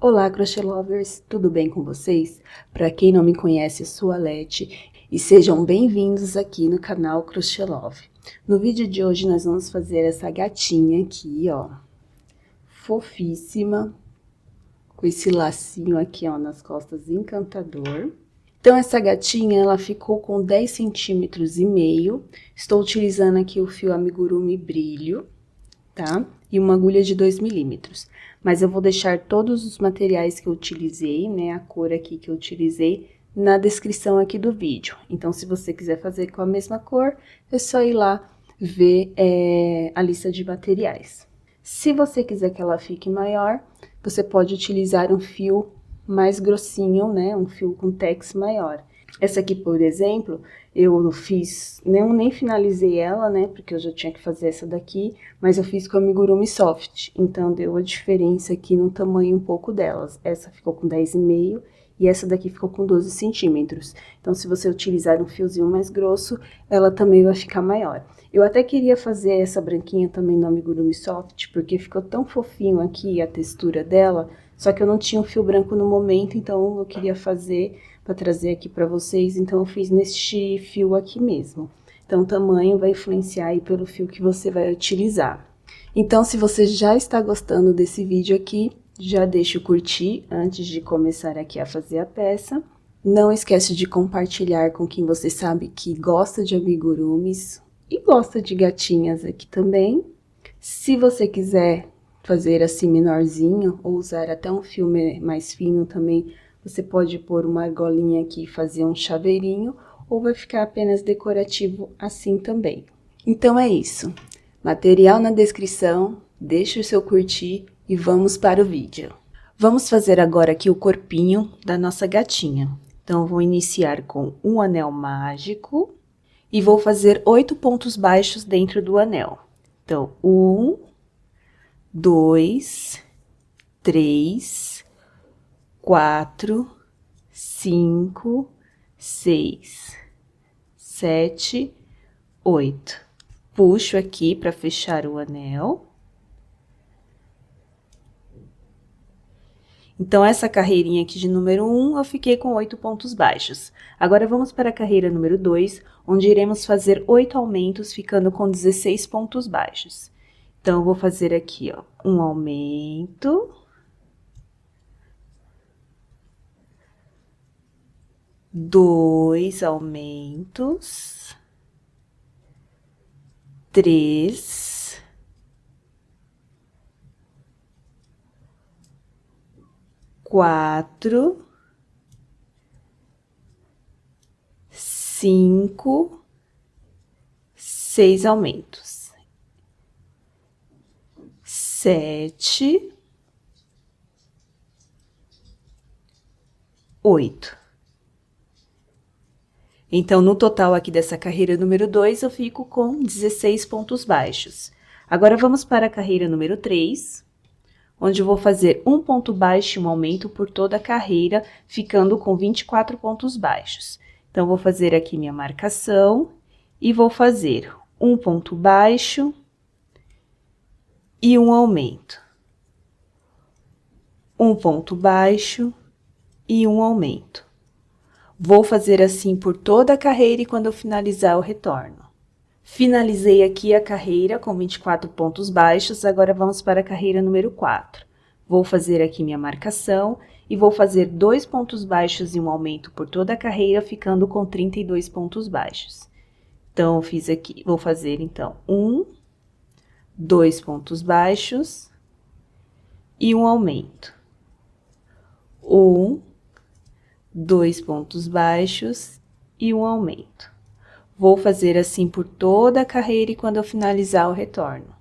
Olá, Crochê Lovers! Tudo bem com vocês? Para quem não me conhece, eu sou a Leti e sejam bem-vindos aqui no canal Crochê Love. No vídeo de hoje nós vamos fazer essa gatinha aqui, ó, fofíssima, com esse lacinho aqui, ó, nas costas, encantador. Então, essa gatinha, ela ficou com 10 centímetros e meio. Estou utilizando aqui o fio amigurumi brilho, tá? E uma agulha de 2 milímetros. Mas eu vou deixar todos os materiais que eu utilizei, né, a cor aqui que eu utilizei, na descrição aqui do vídeo. Então, se você quiser fazer com a mesma cor, é só ir lá ver a lista de materiais. Se você quiser que ela fique maior, você pode utilizar um fio mais grossinho, né, um fio com tex maior. Essa aqui, por exemplo, eu fiz, nem finalizei ela, né, porque eu já tinha que fazer essa daqui, mas eu fiz com a amigurumi soft, então deu a diferença aqui no tamanho um pouco delas. Essa ficou com 10,5 e essa daqui ficou com 12 centímetros. Então, se você utilizar um fiozinho mais grosso, ela também vai ficar maior. Eu até queria fazer essa branquinha também no amigurumi soft, porque ficou tão fofinho aqui a textura dela, só que eu não tinha um fio branco no momento, então eu queria fazer para trazer aqui para vocês, então eu fiz neste fio aqui mesmo. Então, o tamanho vai influenciar aí pelo fio que você vai utilizar. Então, se você já está gostando desse vídeo aqui, já deixa o curtir antes de começar aqui a fazer a peça. Não esquece de compartilhar com quem você sabe que gosta de amigurumis e gosta de gatinhas aqui também. Se você quiser fazer assim menorzinho ou usar até um fio mais fino também, você pode pôr uma argolinha aqui e fazer um chaveirinho, ou vai ficar apenas decorativo assim também. Então é isso. Material na descrição, deixa o seu curtir e vamos para o vídeo. Vamos fazer agora aqui o corpinho da nossa gatinha. Então, eu vou iniciar com um anel mágico e vou fazer 8 pontos baixos dentro do anel. Então, 1, 2, 3, 4, 5, 6, 7, 8. Puxo aqui para fechar o anel. Então, essa carreirinha aqui de número 1, eu fiquei com 8 pontos baixos. Agora, vamos para a carreira número 2, onde iremos fazer 8 aumentos, ficando com 16 pontos baixos. Então, eu vou fazer aqui, ó, um aumento. 2 aumentos, 3, 4, 5, 6 aumentos, 7, 8. Então, no total aqui dessa carreira número 2, eu fico com 16 pontos baixos. Agora, vamos para a carreira número 3, onde eu vou fazer um ponto baixo e um aumento por toda a carreira, ficando com 24 pontos baixos. Então, vou fazer aqui minha marcação e vou fazer um ponto baixo e um aumento. Um ponto baixo e um aumento. Vou fazer assim por toda a carreira e quando eu finalizar eu retorno. Finalizei aqui a carreira com 24 pontos baixos, agora vamos para a carreira número 4. Vou fazer aqui minha marcação e vou fazer 2 pontos baixos e um aumento por toda a carreira, ficando com 32 pontos baixos. Então, eu fiz aqui, vou fazer então 2 pontos baixos e um aumento. 2 pontos baixos e um aumento. Vou fazer assim por toda a carreira e quando eu finalizar, eu retorno.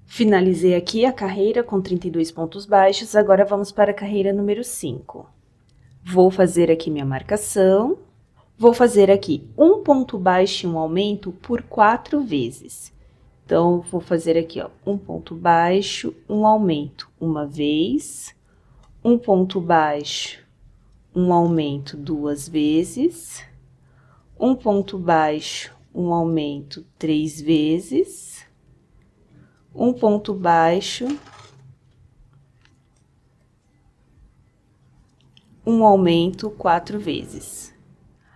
Finalizei aqui a carreira com 32 pontos baixos, agora vamos para a carreira número 5. Vou fazer aqui minha marcação, vou fazer aqui um ponto baixo e um aumento por 4 vezes. Então, vou fazer aqui, ó, um ponto baixo, um aumento uma vez, um ponto baixo, um aumento 2 vezes, um ponto baixo, um aumento 3 vezes, um ponto baixo, um aumento 4 vezes.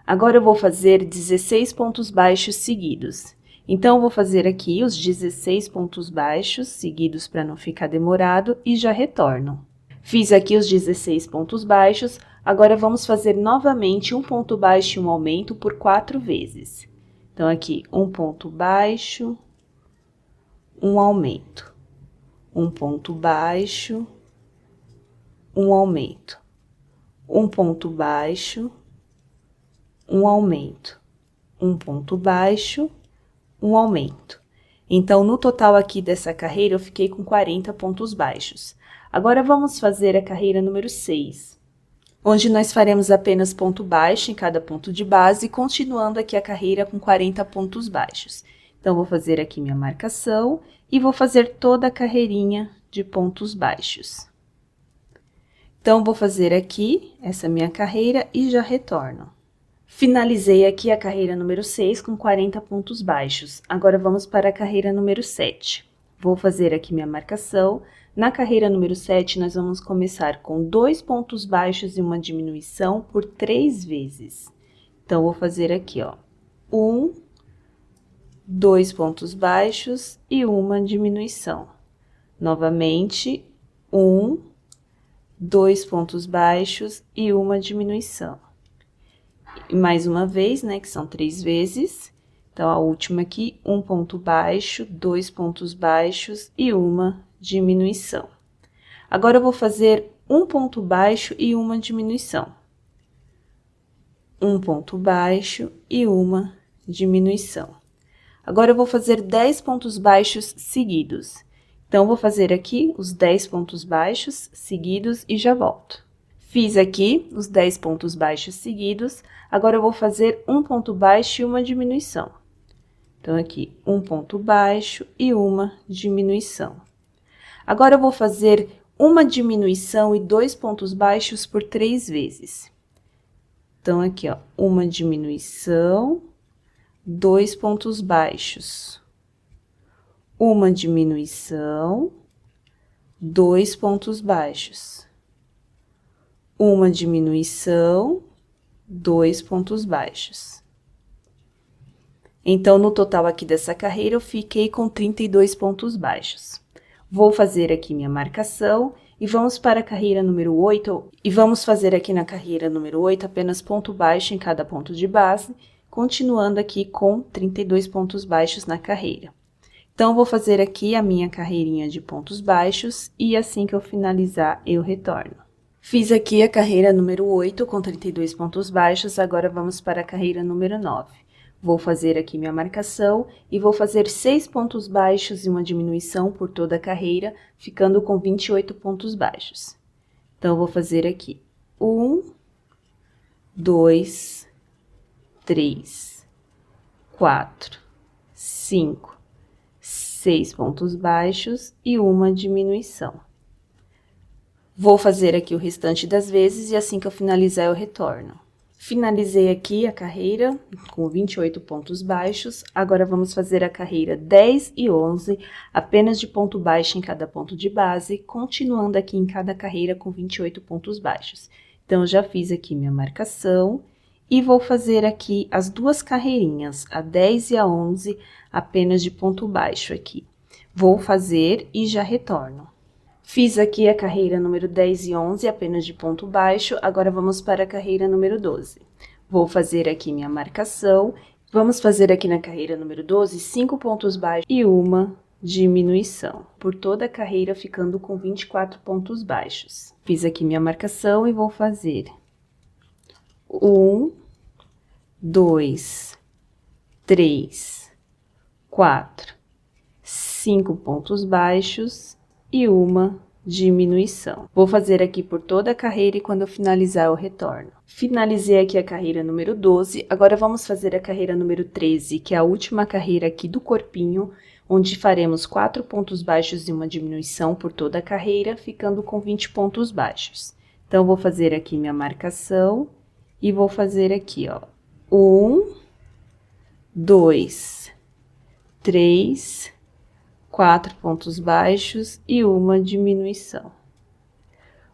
Agora eu vou fazer 16 pontos baixos seguidos. Então, eu vou fazer aqui os 16 pontos baixos seguidos para não ficar demorado e já retorno. Fiz aqui os 16 pontos baixos, agora vamos fazer novamente um ponto baixo e um aumento por 4 vezes. Então, aqui, um ponto baixo, um aumento. Um ponto baixo, um aumento. Um ponto baixo, um aumento. Um ponto baixo, um aumento. Então, no total aqui dessa carreira, eu fiquei com 40 pontos baixos. Agora, vamos fazer a carreira número 6, onde nós faremos apenas ponto baixo em cada ponto de base, continuando aqui a carreira com 40 pontos baixos. Então, vou fazer aqui minha marcação e vou fazer toda a carreirinha de pontos baixos. Então, vou fazer aqui essa minha carreira e já retorno. Finalizei aqui a carreira número 6 com 40 pontos baixos. Agora, vamos para a carreira número 7. Vou fazer aqui minha marcação. Na carreira número 7, nós vamos começar com 2 pontos baixos e uma diminuição por 3 vezes. Então, vou fazer aqui, ó, 1, 2 pontos baixos e uma diminuição. Novamente, 1, 2 pontos baixos e uma diminuição. E mais uma vez, né, que são 3 vezes. Então, a última aqui, um ponto baixo, 2 pontos baixos e uma diminuição. Agora, eu vou fazer um ponto baixo e uma diminuição. Um ponto baixo e uma diminuição. Agora, eu vou fazer 10 pontos baixos seguidos. Então, vou fazer aqui os 10 pontos baixos seguidos e já volto. Fiz aqui os 10 pontos baixos seguidos, agora eu vou fazer um ponto baixo e uma diminuição. Então, aqui, um ponto baixo e uma diminuição. Agora, eu vou fazer uma diminuição e 2 pontos baixos por 3 vezes. Então, aqui, ó, uma diminuição, 2 pontos baixos. Uma diminuição, 2 pontos baixos. Uma diminuição, 2 pontos baixos. Então, no total aqui dessa carreira, eu fiquei com 32 pontos baixos. Vou fazer aqui minha marcação e vamos para a carreira número 8. E vamos fazer aqui na carreira número 8 apenas ponto baixo em cada ponto de base, continuando aqui com 32 pontos baixos na carreira. Então, vou fazer aqui a minha carreirinha de pontos baixos e assim que eu finalizar, eu retorno. Fiz aqui a carreira número 8 com 32 pontos baixos, agora vamos para a carreira número 9. Vou fazer aqui minha marcação e vou fazer 6 pontos baixos e uma diminuição por toda a carreira, ficando com 28 pontos baixos. Então, vou fazer aqui 1, 2, 3, 4, 5, 6 pontos baixos e uma diminuição. Vou fazer aqui o restante das vezes e assim que eu finalizar, eu retorno. Finalizei aqui a carreira com 28 pontos baixos, agora vamos fazer a carreira 10 e 11, apenas de ponto baixo em cada ponto de base, continuando aqui em cada carreira com 28 pontos baixos. Então, eu já fiz aqui minha marcação e vou fazer aqui as duas carreirinhas, a 10 e a 11, apenas de ponto baixo aqui. Vou fazer e já retorno. Fiz aqui a carreira número 10 e 11, apenas de ponto baixo, agora vamos para a carreira número 12. Vou fazer aqui minha marcação, vamos fazer aqui na carreira número 12, 5 pontos baixos e uma diminuição, por toda a carreira ficando com 24 pontos baixos. Fiz aqui minha marcação e vou fazer 1, 2, 3, 4, 5 pontos baixos e uma diminuição. Vou fazer aqui por toda a carreira e quando eu finalizar eu retorno. Finalizei aqui a carreira número 12, agora vamos fazer a carreira número 13, que é a última carreira aqui do corpinho, onde faremos 4 pontos baixos e uma diminuição por toda a carreira, ficando com 20 pontos baixos. Então, vou fazer aqui minha marcação e vou fazer aqui, ó, 1, 2, 3, 4 pontos baixos e uma diminuição.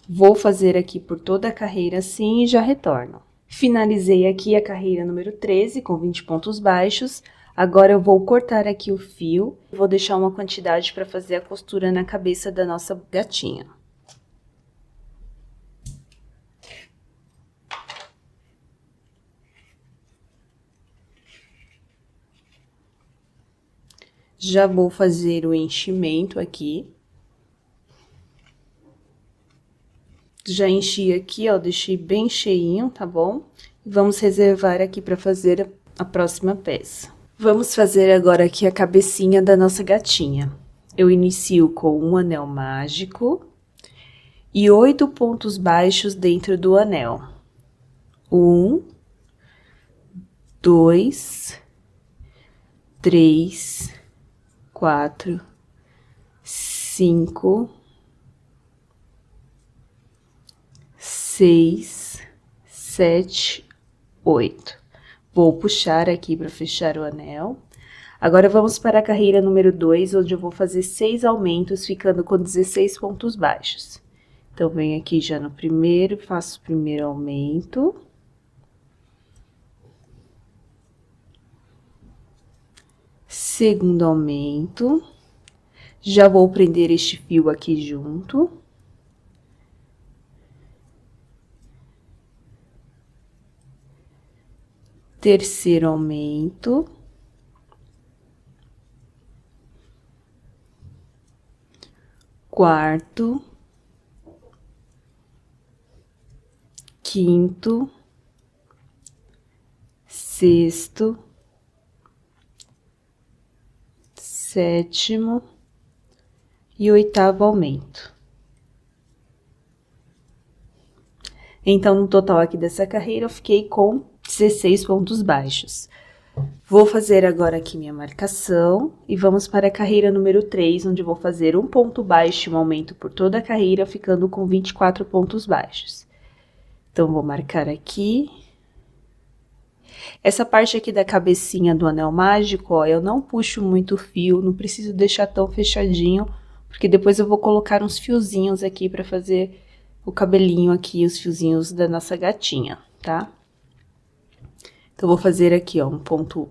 Vou fazer aqui por toda a carreira assim e já retorno. Finalizei aqui a carreira número 13 com 20 pontos baixos. Agora eu vou cortar aqui o fio, vou deixar uma quantidade para fazer a costura na cabeça da nossa gatinha. Já vou fazer o enchimento aqui. Já enchi aqui, ó, deixei bem cheinho, tá bom? Vamos reservar aqui para fazer a próxima peça. Vamos fazer agora aqui a cabecinha da nossa gatinha. Eu inicio com um anel mágico e 8 pontos baixos dentro do anel. 1, 2, 3, 4, 5, 6, 7, 8. Vou puxar aqui para fechar o anel. Agora, vamos para a carreira número 2, onde eu vou fazer 6 aumentos, ficando com 16 pontos baixos. Então, venho aqui já no primeiro, faço o primeiro aumento. Segundo aumento. Já vou prender este fio aqui junto. Terceiro aumento. Quarto. Quinto. Sexto. Sétimo e oitavo aumento. Então, no total aqui dessa carreira, eu fiquei com 16 pontos baixos. Vou fazer agora aqui minha marcação e vamos para a carreira número 3, onde eu vou fazer um ponto baixo e um aumento por toda a carreira, ficando com 24 pontos baixos. Então, vou marcar aqui. Essa parte aqui da cabecinha do anel mágico, ó, eu não puxo muito fio, não preciso deixar tão fechadinho, porque depois eu vou colocar uns fiozinhos aqui para fazer o cabelinho aqui, os fiozinhos da nossa gatinha, tá? Então, vou fazer aqui, ó, um ponto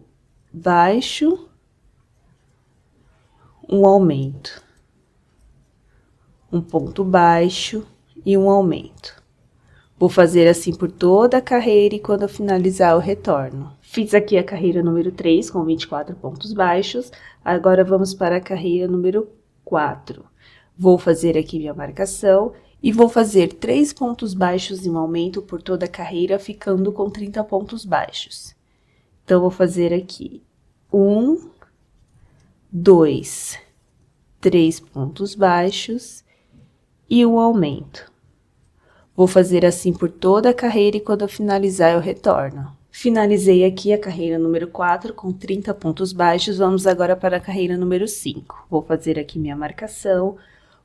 baixo, um aumento, um ponto baixo e um aumento. Vou fazer assim por toda a carreira e quando eu finalizar eu retorno. Fiz aqui a carreira número 3 com 24 pontos baixos, agora vamos para a carreira número 4. Vou fazer aqui minha marcação e vou fazer 3 pontos baixos e um aumento por toda a carreira, ficando com 30 pontos baixos. Então, vou fazer aqui 1, 2, 3 pontos baixos e um aumento. Vou fazer assim por toda a carreira e quando eu finalizar eu retorno. Finalizei aqui a carreira número 4 com 30 pontos baixos, vamos agora para a carreira número 5. Vou fazer aqui minha marcação,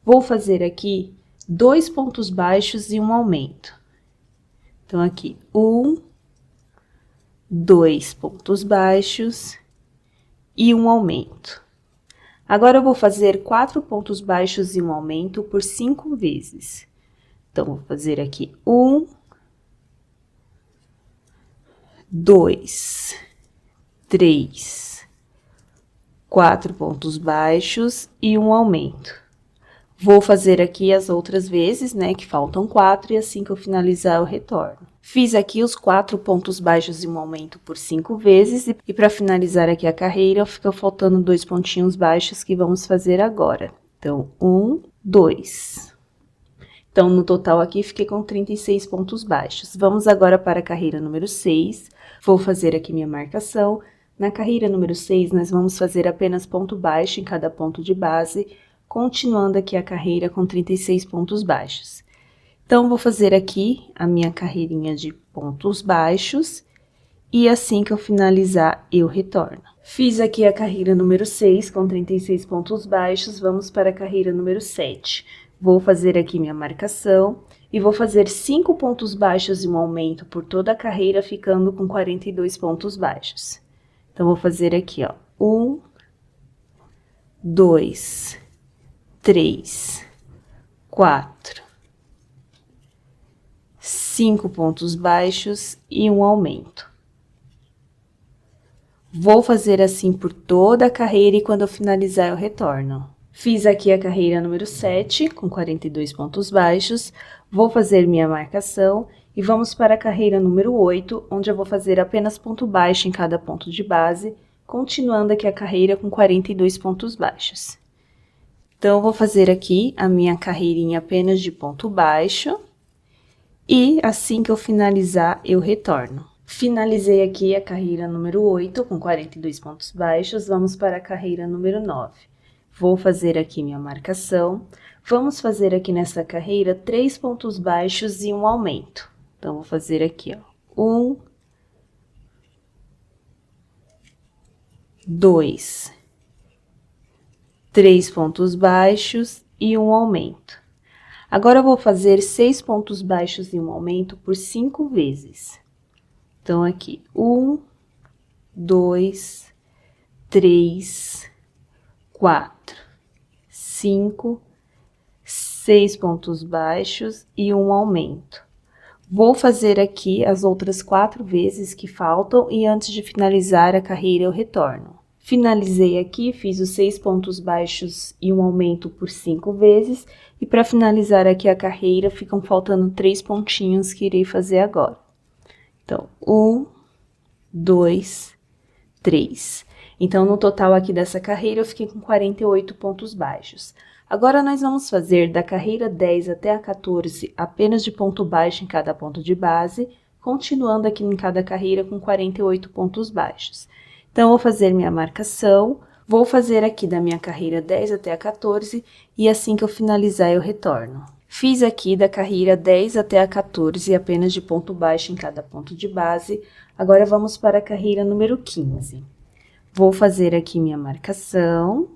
vou fazer aqui 2 pontos baixos e um aumento. Então, aqui, 1, 2 pontos baixos e um aumento. Agora, eu vou fazer 4 pontos baixos e um aumento por 5 vezes. Então, vou fazer aqui 1, 2, 3, 4 pontos baixos e um aumento. Vou fazer aqui as outras vezes, né, que faltam 4, e assim que eu finalizar eu retorno. Fiz aqui os 4 pontos baixos e um aumento por 5 vezes, e para finalizar aqui a carreira, fica faltando 2 pontinhos baixos que vamos fazer agora. Então, 1, 2. Então, no total aqui, fiquei com 36 pontos baixos. Vamos agora para a carreira número 6. Vou fazer aqui minha marcação. Na carreira número 6, nós vamos fazer apenas ponto baixo em cada ponto de base, continuando aqui a carreira com 36 pontos baixos. Então, vou fazer aqui a minha carreirinha de pontos baixos, e assim que eu finalizar, eu retorno. Fiz aqui a carreira número 6 com 36 pontos baixos, vamos para a carreira número 7. Vou fazer aqui minha marcação e vou fazer 5 pontos baixos e um aumento por toda a carreira, ficando com 42 pontos baixos. Então, vou fazer aqui, ó, 1, 2, 3, 4, 5 pontos baixos e um aumento. Vou fazer assim por toda a carreira e quando eu finalizar eu retorno. Fiz aqui a carreira número 7, com 42 pontos baixos, vou fazer minha marcação e vamos para a carreira número 8, onde eu vou fazer apenas ponto baixo em cada ponto de base, continuando aqui a carreira com 42 pontos baixos. Então, eu vou fazer aqui a minha carreirinha apenas de ponto baixo e assim que eu finalizar, eu retorno. Finalizei aqui a carreira número 8, com 42 pontos baixos, vamos para a carreira número 9. Vou fazer aqui minha marcação. Vamos fazer aqui nessa carreira 3 pontos baixos e um aumento. Então, vou fazer aqui, ó, 1, 2, 3 pontos baixos e um aumento. Agora, eu vou fazer 6 pontos baixos e um aumento por 5 vezes. Então, aqui, 1, 2, 3, 4, 5, 6 pontos baixos e um aumento. Vou fazer aqui as outras 4 vezes que faltam e antes de finalizar a carreira eu retorno. Finalizei aqui, fiz os 6 pontos baixos e um aumento por 5 vezes e para finalizar aqui a carreira ficam faltando 3 pontinhos que irei fazer agora. Então, 1, 2, 3. Então, no total aqui dessa carreira, eu fiquei com 48 pontos baixos. Agora, nós vamos fazer da carreira 10 até a 14 apenas de ponto baixo em cada ponto de base, continuando aqui em cada carreira com 48 pontos baixos. Então, eu vou fazer minha marcação, vou fazer aqui da minha carreira 10 até a 14 e assim que eu finalizar, eu retorno. Fiz aqui da carreira 10 até a 14 apenas de ponto baixo em cada ponto de base. Agora, vamos para a carreira número 15. Vou fazer aqui minha marcação.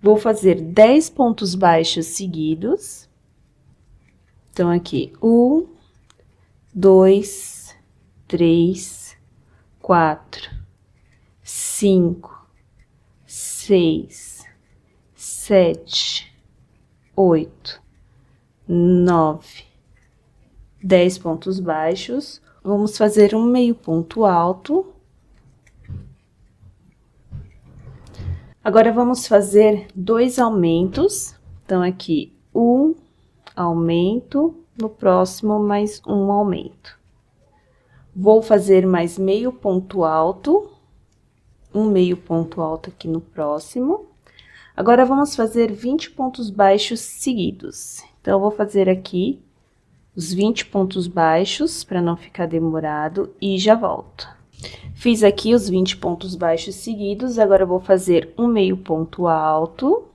Vou fazer 10 pontos baixos seguidos. Então, aqui, 1, 2, 3, 4, 5, 6, 7, 8, 9, 10 pontos baixos. Vamos fazer um meio ponto alto. Agora, vamos fazer 2 aumentos. Então, aqui, um aumento, no próximo, mais um aumento. Vou fazer mais meio ponto alto, um meio ponto alto aqui no próximo. Agora, vamos fazer 20 pontos baixos seguidos. Então, eu vou fazer aqui os 20 pontos baixos, para não ficar demorado, e já volto. Fiz aqui os 20 pontos baixos seguidos, agora eu vou fazer um meio ponto alto,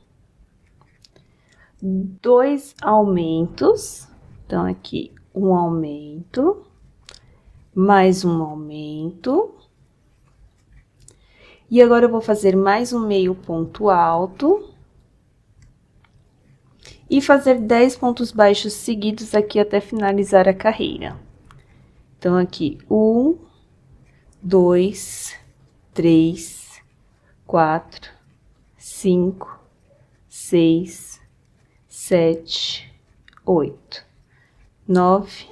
2 aumentos, então, aqui, um aumento, mais um aumento. E agora, eu vou fazer mais um meio ponto alto e fazer 10 pontos baixos seguidos aqui até finalizar a carreira. Então, aqui, 1, 2, 3, 4, 5, 6, 7, 8, 9,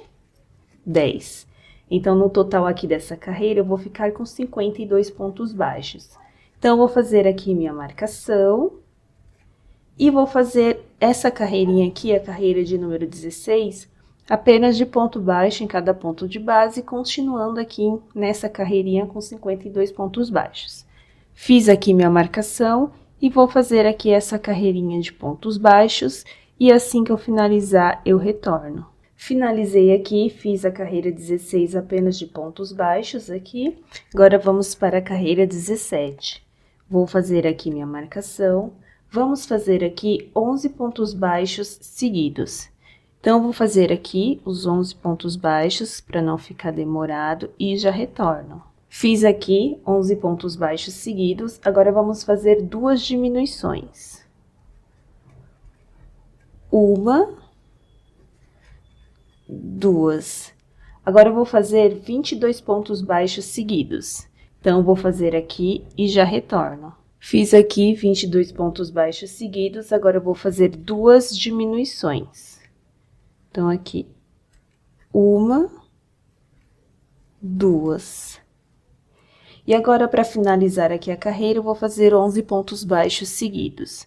10. Então, no total aqui dessa carreira, eu vou ficar com 52 pontos baixos. Então, eu vou fazer aqui minha marcação e vou fazer essa carreirinha aqui, a carreira de número 16, apenas de ponto baixo em cada ponto de base, continuando aqui nessa carreirinha com 52 pontos baixos. Fiz aqui minha marcação e vou fazer aqui essa carreirinha de pontos baixos e assim que eu finalizar, eu retorno. Finalizei aqui, fiz a carreira 16 apenas de pontos baixos aqui. Agora, vamos para a carreira 17. Vou fazer aqui minha marcação. Vamos fazer aqui 11 pontos baixos seguidos. Então, eu vou fazer aqui os 11 pontos baixos para não ficar demorado e já retorno. Fiz aqui 11 pontos baixos seguidos, agora vamos fazer 2 diminuições. Uma, 2. Agora, eu vou fazer 22 pontos baixos seguidos. Então, eu vou fazer aqui e já retorno. Fiz aqui 22 pontos baixos seguidos, agora eu vou fazer 2 diminuições. Então, aqui, 1, 2. E agora, para finalizar aqui a carreira, eu vou fazer 11 pontos baixos seguidos.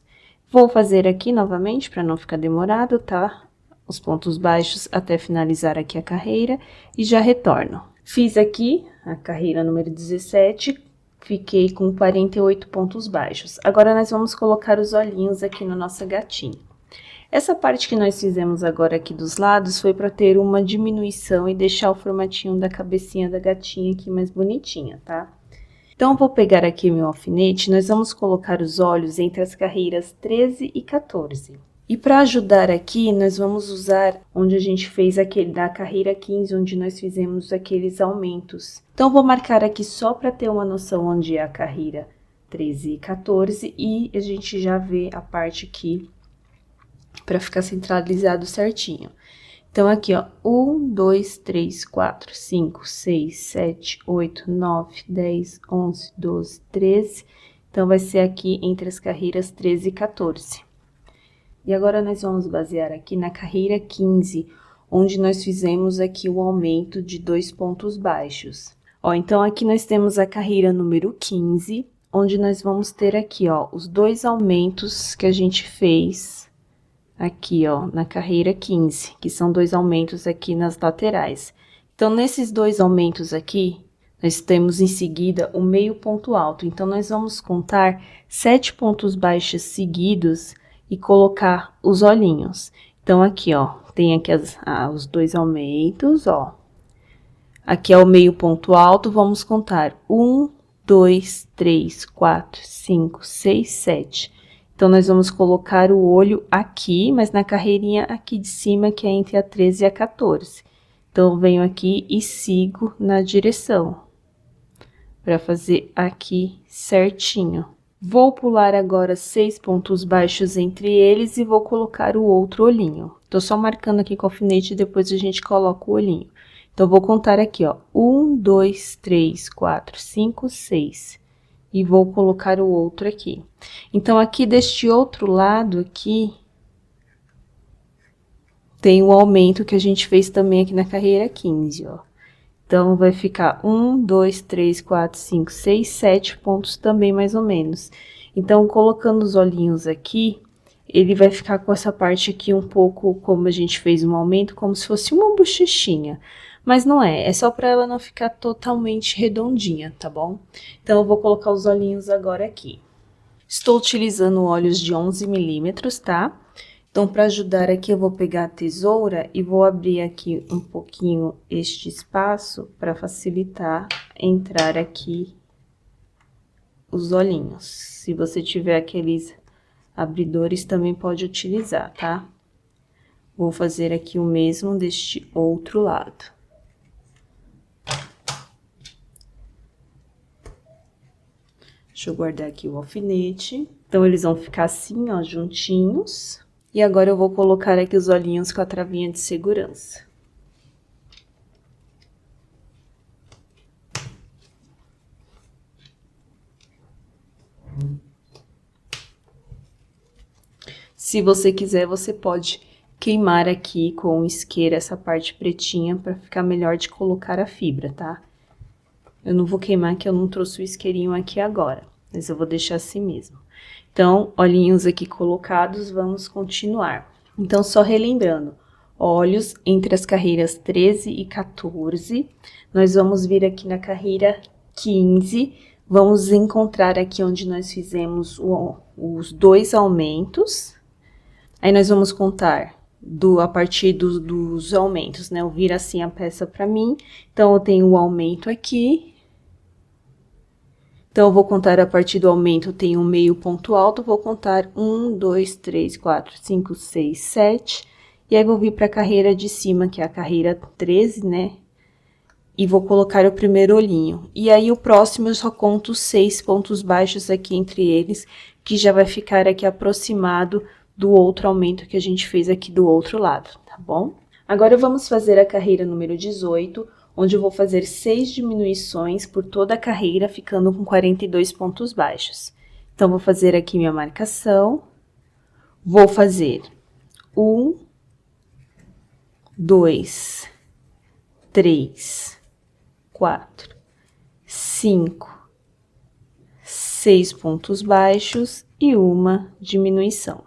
Vou fazer aqui novamente, para não ficar demorado, tá? Os pontos baixos até finalizar aqui a carreira e já retorno. Fiz aqui a carreira número 17, fiquei com 48 pontos baixos. Agora, nós vamos colocar os olhinhos aqui na nossa gatinha. Essa parte que nós fizemos agora aqui dos lados foi para ter uma diminuição e deixar o formatinho da cabecinha da gatinha aqui mais bonitinha, tá? Então, eu vou pegar aqui meu alfinete, nós vamos colocar os olhos entre as carreiras 13 e 14. E para ajudar aqui, nós vamos usar onde a gente fez aquele da carreira 15, onde nós fizemos aqueles aumentos. Então, eu vou marcar aqui só para ter uma noção onde é a carreira 13 e 14 e a gente já vê a parte aqui para ficar centralizado certinho. Então, aqui, ó, 1, 2, 3, 4, 5, 6, 7, 8, 9, 10, 11, 12, 13. Então, vai ser aqui entre as carreiras 13 e 14. E agora, nós vamos basear aqui na carreira 15, onde nós fizemos aqui o aumento de 2 pontos baixos. Ó, então, aqui nós temos a carreira número 15, onde nós vamos ter aqui, ó, os 2 aumentos que a gente fez aqui, ó, na carreira 15, que são 2 aumentos aqui nas laterais. Então, nesses 2 aumentos aqui, nós temos em seguida o meio ponto alto. Então, nós vamos contar 7 pontos baixos seguidos e colocar os olhinhos. Então, aqui, ó, tem aqui os 2 aumentos, ó. Aqui é o meio ponto alto, vamos contar 1, 2, 3, 4, 5, 6, 7. Então, nós vamos colocar o olho aqui, mas na carreirinha aqui de cima, que é entre a 13 e a 14. Então, eu venho aqui e sigo na direção, para fazer aqui certinho. Vou pular agora 6 pontos baixos entre eles e vou colocar o outro olhinho. Tô só marcando aqui com o alfinete e depois a gente coloca o olhinho. Então, vou contar aqui, ó, 1, 2, 3, 4, 5, 6. E vou colocar o outro aqui. Então, aqui deste outro lado aqui, tem o aumento que a gente fez também aqui na carreira 15, ó. Então, vai ficar 1, 2, 3, 4, 5, 6, 7 pontos também, mais ou menos. Então, colocando os olhinhos aqui, ele vai ficar com essa parte aqui um pouco, como a gente fez um aumento, como se fosse uma bochechinha. Mas não é, é só para ela não ficar totalmente redondinha, tá bom? Então, eu vou colocar os olhinhos agora aqui. Estou utilizando olhos de 11 milímetros, tá? Então, para ajudar aqui, eu vou pegar a tesoura e vou abrir aqui um pouquinho este espaço para facilitar entrar aqui os olhinhos. Se você tiver aqueles abridores, também pode utilizar, tá? Vou fazer aqui o mesmo deste outro lado. Deixa eu guardar aqui o alfinete. Então, eles vão ficar assim, ó, juntinhos. E agora, eu vou colocar aqui os olhinhos com a travinha de segurança. Se você quiser, você pode queimar aqui com isqueiro essa parte pretinha para ficar melhor de colocar a fibra, tá? Eu não vou queimar, que eu não trouxe o isqueirinho aqui agora, mas eu vou deixar assim mesmo. Então, olhinhos aqui colocados, vamos continuar. Então, só relembrando, olhos entre as carreiras 13 e 14, nós vamos vir aqui na carreira 15, vamos encontrar aqui onde nós fizemos os 2 aumentos. Aí, nós vamos contar a partir dos aumentos, né? Eu viro assim a peça pra mim, então, eu tenho o aumento aqui. Então, eu vou contar a partir do aumento, eu tenho um meio ponto alto, vou contar 1, 2, 3, 4, 5, 6, 7. E aí, vou vir pra carreira de cima, que é a carreira 13, né? E vou colocar o primeiro olhinho. E aí, o próximo, eu só conto 6 pontos baixos aqui entre eles, que já vai ficar aqui aproximado do outro aumento que a gente fez aqui do outro lado, tá bom? Agora, vamos fazer a carreira número 18, onde eu vou fazer 6 diminuições por toda a carreira, ficando com 42 pontos baixos. Então, vou fazer aqui minha marcação, vou fazer 1, 2, 3, 4, 5, 6 pontos baixos e uma diminuição.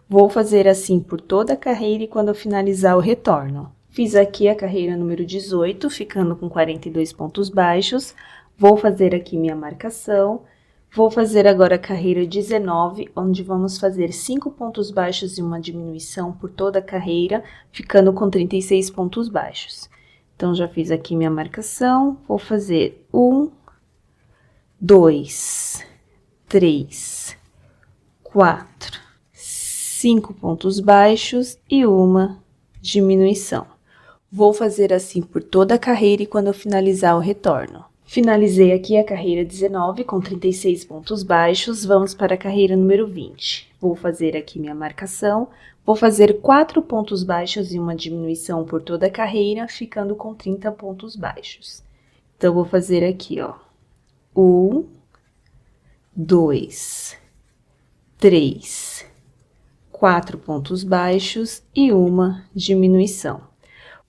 Vou fazer assim por toda a carreira e quando eu finalizar eu retorno. Fiz aqui a carreira número 18, ficando com 42 pontos baixos. Vou fazer aqui minha marcação. Vou fazer agora a carreira 19, onde vamos fazer 5 pontos baixos e uma diminuição por toda a carreira, ficando com 36 pontos baixos. Então, já fiz aqui minha marcação. Vou fazer 1, 2, 3, 4, 5 pontos baixos e uma diminuição. Vou fazer assim por toda a carreira e quando eu finalizar eu retorno. Finalizei aqui a carreira 19 com 36 pontos baixos, vamos para a carreira número 20. Vou fazer aqui minha marcação, vou fazer 4 pontos baixos e uma diminuição por toda a carreira, ficando com 30 pontos baixos. Então, vou fazer aqui, ó, 1, 2, 3, 4 pontos baixos e uma diminuição.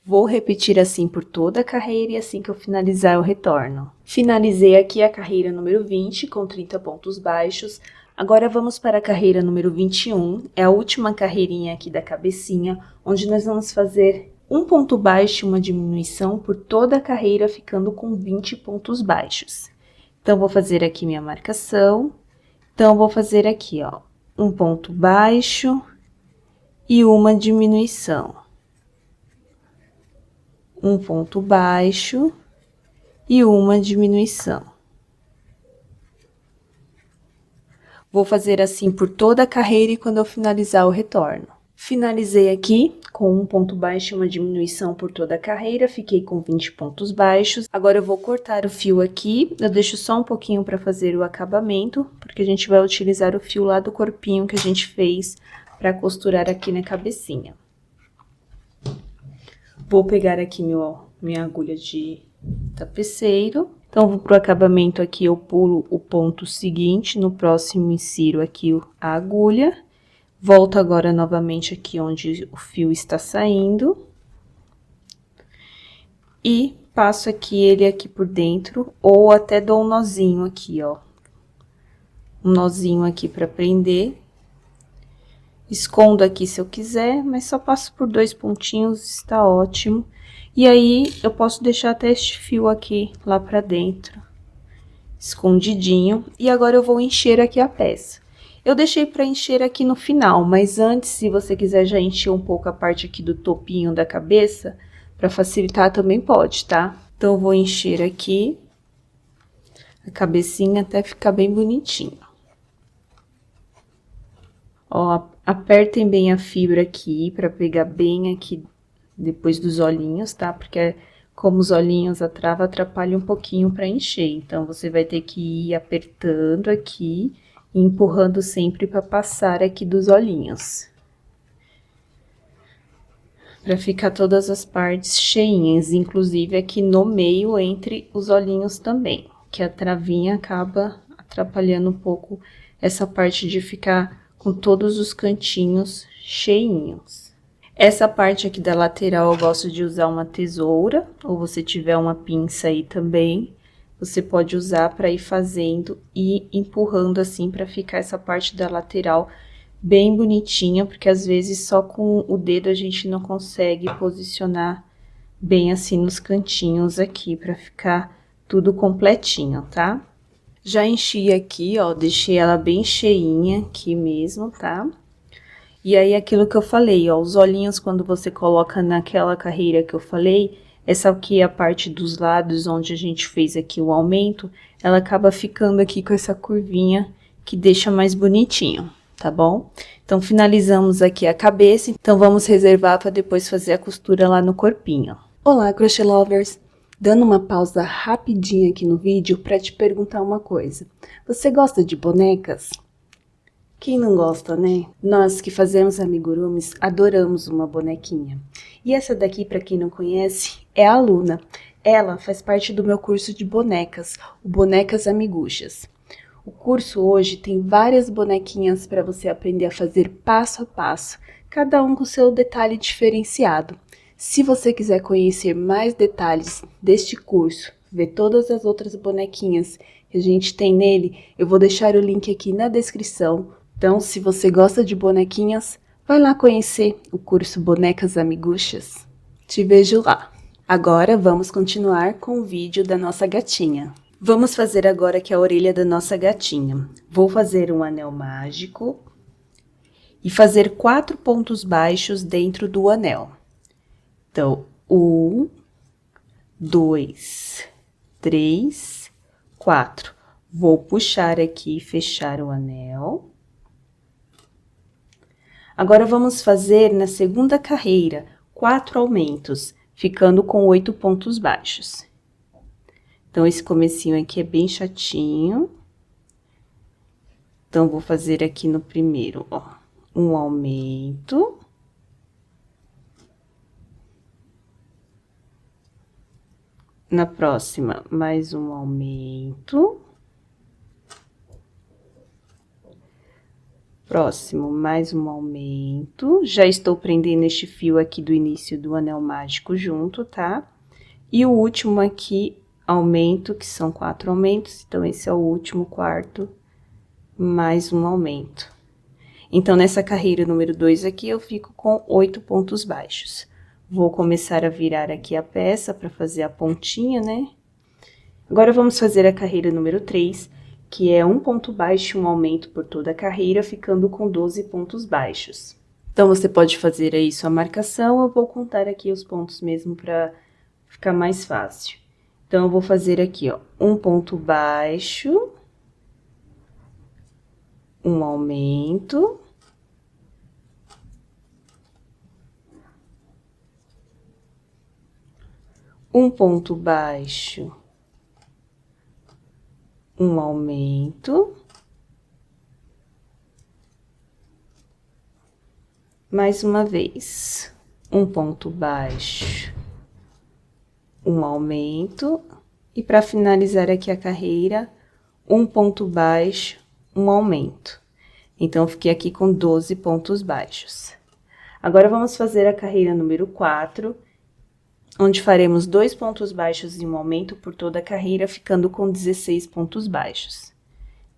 Vou repetir assim por toda a carreira e assim que eu finalizar eu retorno. Finalizei aqui a carreira número 20 com 30 pontos baixos. Agora vamos para a carreira número 21, é a última carreirinha aqui da cabecinha, onde nós vamos fazer um ponto baixo e uma diminuição por toda a carreira, ficando com 20 pontos baixos. Então, vou fazer aqui minha marcação. Então, vou fazer aqui, ó, um ponto baixo e uma diminuição. Um ponto baixo e uma diminuição. Vou fazer assim por toda a carreira e quando eu finalizar eu retorno. Finalizei aqui com um ponto baixo e uma diminuição por toda a carreira, fiquei com 20 pontos baixos. Agora eu vou cortar o fio aqui, eu deixo só um pouquinho para fazer o acabamento, porque a gente vai utilizar o fio lá do corpinho que a gente fez para costurar aqui na cabecinha. Vou pegar aqui minha agulha de tapeceiro. Então, pro acabamento aqui, eu pulo o ponto seguinte, no próximo insiro aqui a agulha. Volto agora novamente aqui onde o fio está saindo. E passo aqui ele aqui por dentro, ou até dou um nozinho aqui, ó. Um nozinho aqui para prender. Escondo aqui se eu quiser, mas só passo por 2 pontinhos, está ótimo. E aí, eu posso deixar até este fio aqui lá pra dentro, escondidinho. E agora eu vou encher aqui a peça. Eu deixei pra encher aqui no final, mas antes, se você quiser já encher um pouco a parte aqui do topinho da cabeça, pra facilitar também pode, tá? Então, eu vou encher aqui a cabecinha até ficar bem bonitinho. Ó, apertem bem a fibra aqui, pra pegar bem aqui depois dos olhinhos, tá? Porque como os olhinhos a trava atrapalha um pouquinho pra encher. Então, você vai ter que ir apertando aqui e empurrando sempre pra passar aqui dos olhinhos. Pra ficar todas as partes cheinhas, inclusive aqui no meio entre os olhinhos também. Que a travinha acaba atrapalhando um pouco essa parte de ficar com todos os cantinhos cheinhos. Essa parte aqui da lateral eu gosto de usar uma tesoura, ou você tiver uma pinça aí também, você pode usar para ir fazendo e empurrando assim para ficar essa parte da lateral bem bonitinha, porque às vezes só com o dedo a gente não consegue posicionar bem assim nos cantinhos aqui, para ficar tudo completinho, tá? Já enchi aqui, ó, deixei ela bem cheinha aqui mesmo, tá? E aí, aquilo que eu falei, ó, os olhinhos quando você coloca naquela carreira que eu falei, essa aqui é a parte dos lados onde a gente fez aqui o aumento, ela acaba ficando aqui com essa curvinha que deixa mais bonitinho, tá bom? Então, finalizamos aqui a cabeça, então vamos reservar para depois fazer a costura lá no corpinho. Olá, crochê lovers! Dando uma pausa rapidinha aqui no vídeo para te perguntar uma coisa. Você gosta de bonecas? Quem não gosta, né? Nós que fazemos amigurumis adoramos uma bonequinha. E essa daqui, para quem não conhece, é a Luna. Ela faz parte do meu curso de bonecas, o Bonecas Amiguchas. O curso hoje tem várias bonequinhas para você aprender a fazer passo a passo, cada um com seu detalhe diferenciado. Se você quiser conhecer mais detalhes deste curso, ver todas as outras bonequinhas que a gente tem nele, eu vou deixar o link aqui na descrição. Então, se você gosta de bonequinhas, vai lá conhecer o curso Bonecas Amiguchas. Te vejo lá. Agora, vamos continuar com o vídeo da nossa gatinha. Vamos fazer agora aqui a orelha da nossa gatinha. Vou fazer um anel mágico e fazer 4 pontos baixos dentro do anel. Então, 1, 2, 3, 4. Vou puxar aqui e fechar o anel. Agora, vamos fazer na segunda carreira 4 aumentos, ficando com 8 pontos baixos. Então, esse comecinho aqui é bem chatinho. Então, vou fazer aqui no primeiro, ó, um aumento. Na próxima, mais um aumento. Próximo, mais um aumento. Já estou prendendo este fio aqui do início do anel mágico junto, tá? E o último aqui, aumento, que são 4 aumentos. Então, esse é o último quarto, mais um aumento. Então, nessa carreira número 2 aqui, eu fico com 8 pontos baixos. Vou começar a virar aqui a peça para fazer a pontinha, né? Agora, vamos fazer a carreira número 3, que é um ponto baixo e um aumento por toda a carreira, ficando com 12 pontos baixos. Então, você pode fazer aí sua marcação, eu vou contar aqui os pontos mesmo para ficar mais fácil. Então, eu vou fazer aqui, ó, um ponto baixo, um aumento, um ponto baixo, um aumento, mais uma vez, um ponto baixo, um aumento, e para finalizar aqui a carreira, um ponto baixo, um aumento. Então, fiquei aqui com 12 pontos baixos. Agora, vamos fazer a carreira número 4, onde faremos 2 pontos baixos e um aumento por toda a carreira, ficando com 16 pontos baixos.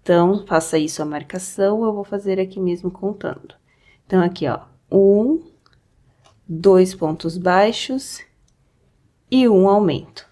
Então, faça aí sua marcação, eu vou fazer aqui mesmo contando. Então, aqui, ó, 1, 2 pontos baixos e um aumento.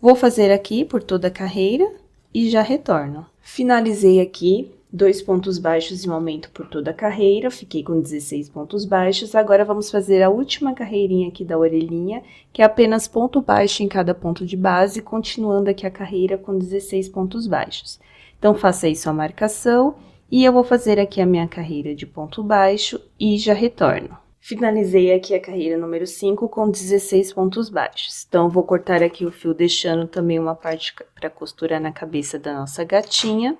Vou fazer aqui por toda a carreira e já retorno. Finalizei aqui, 2 pontos baixos e um aumento por toda a carreira, fiquei com 16 pontos baixos. Agora, vamos fazer a última carreirinha aqui da orelhinha, que é apenas ponto baixo em cada ponto de base, continuando aqui a carreira com 16 pontos baixos. Então, faça aí sua marcação, e eu vou fazer aqui a minha carreira de ponto baixo e já retorno. Finalizei aqui a carreira número 5 com 16 pontos baixos. Então, eu vou cortar aqui o fio, deixando também uma parte para costurar na cabeça da nossa gatinha.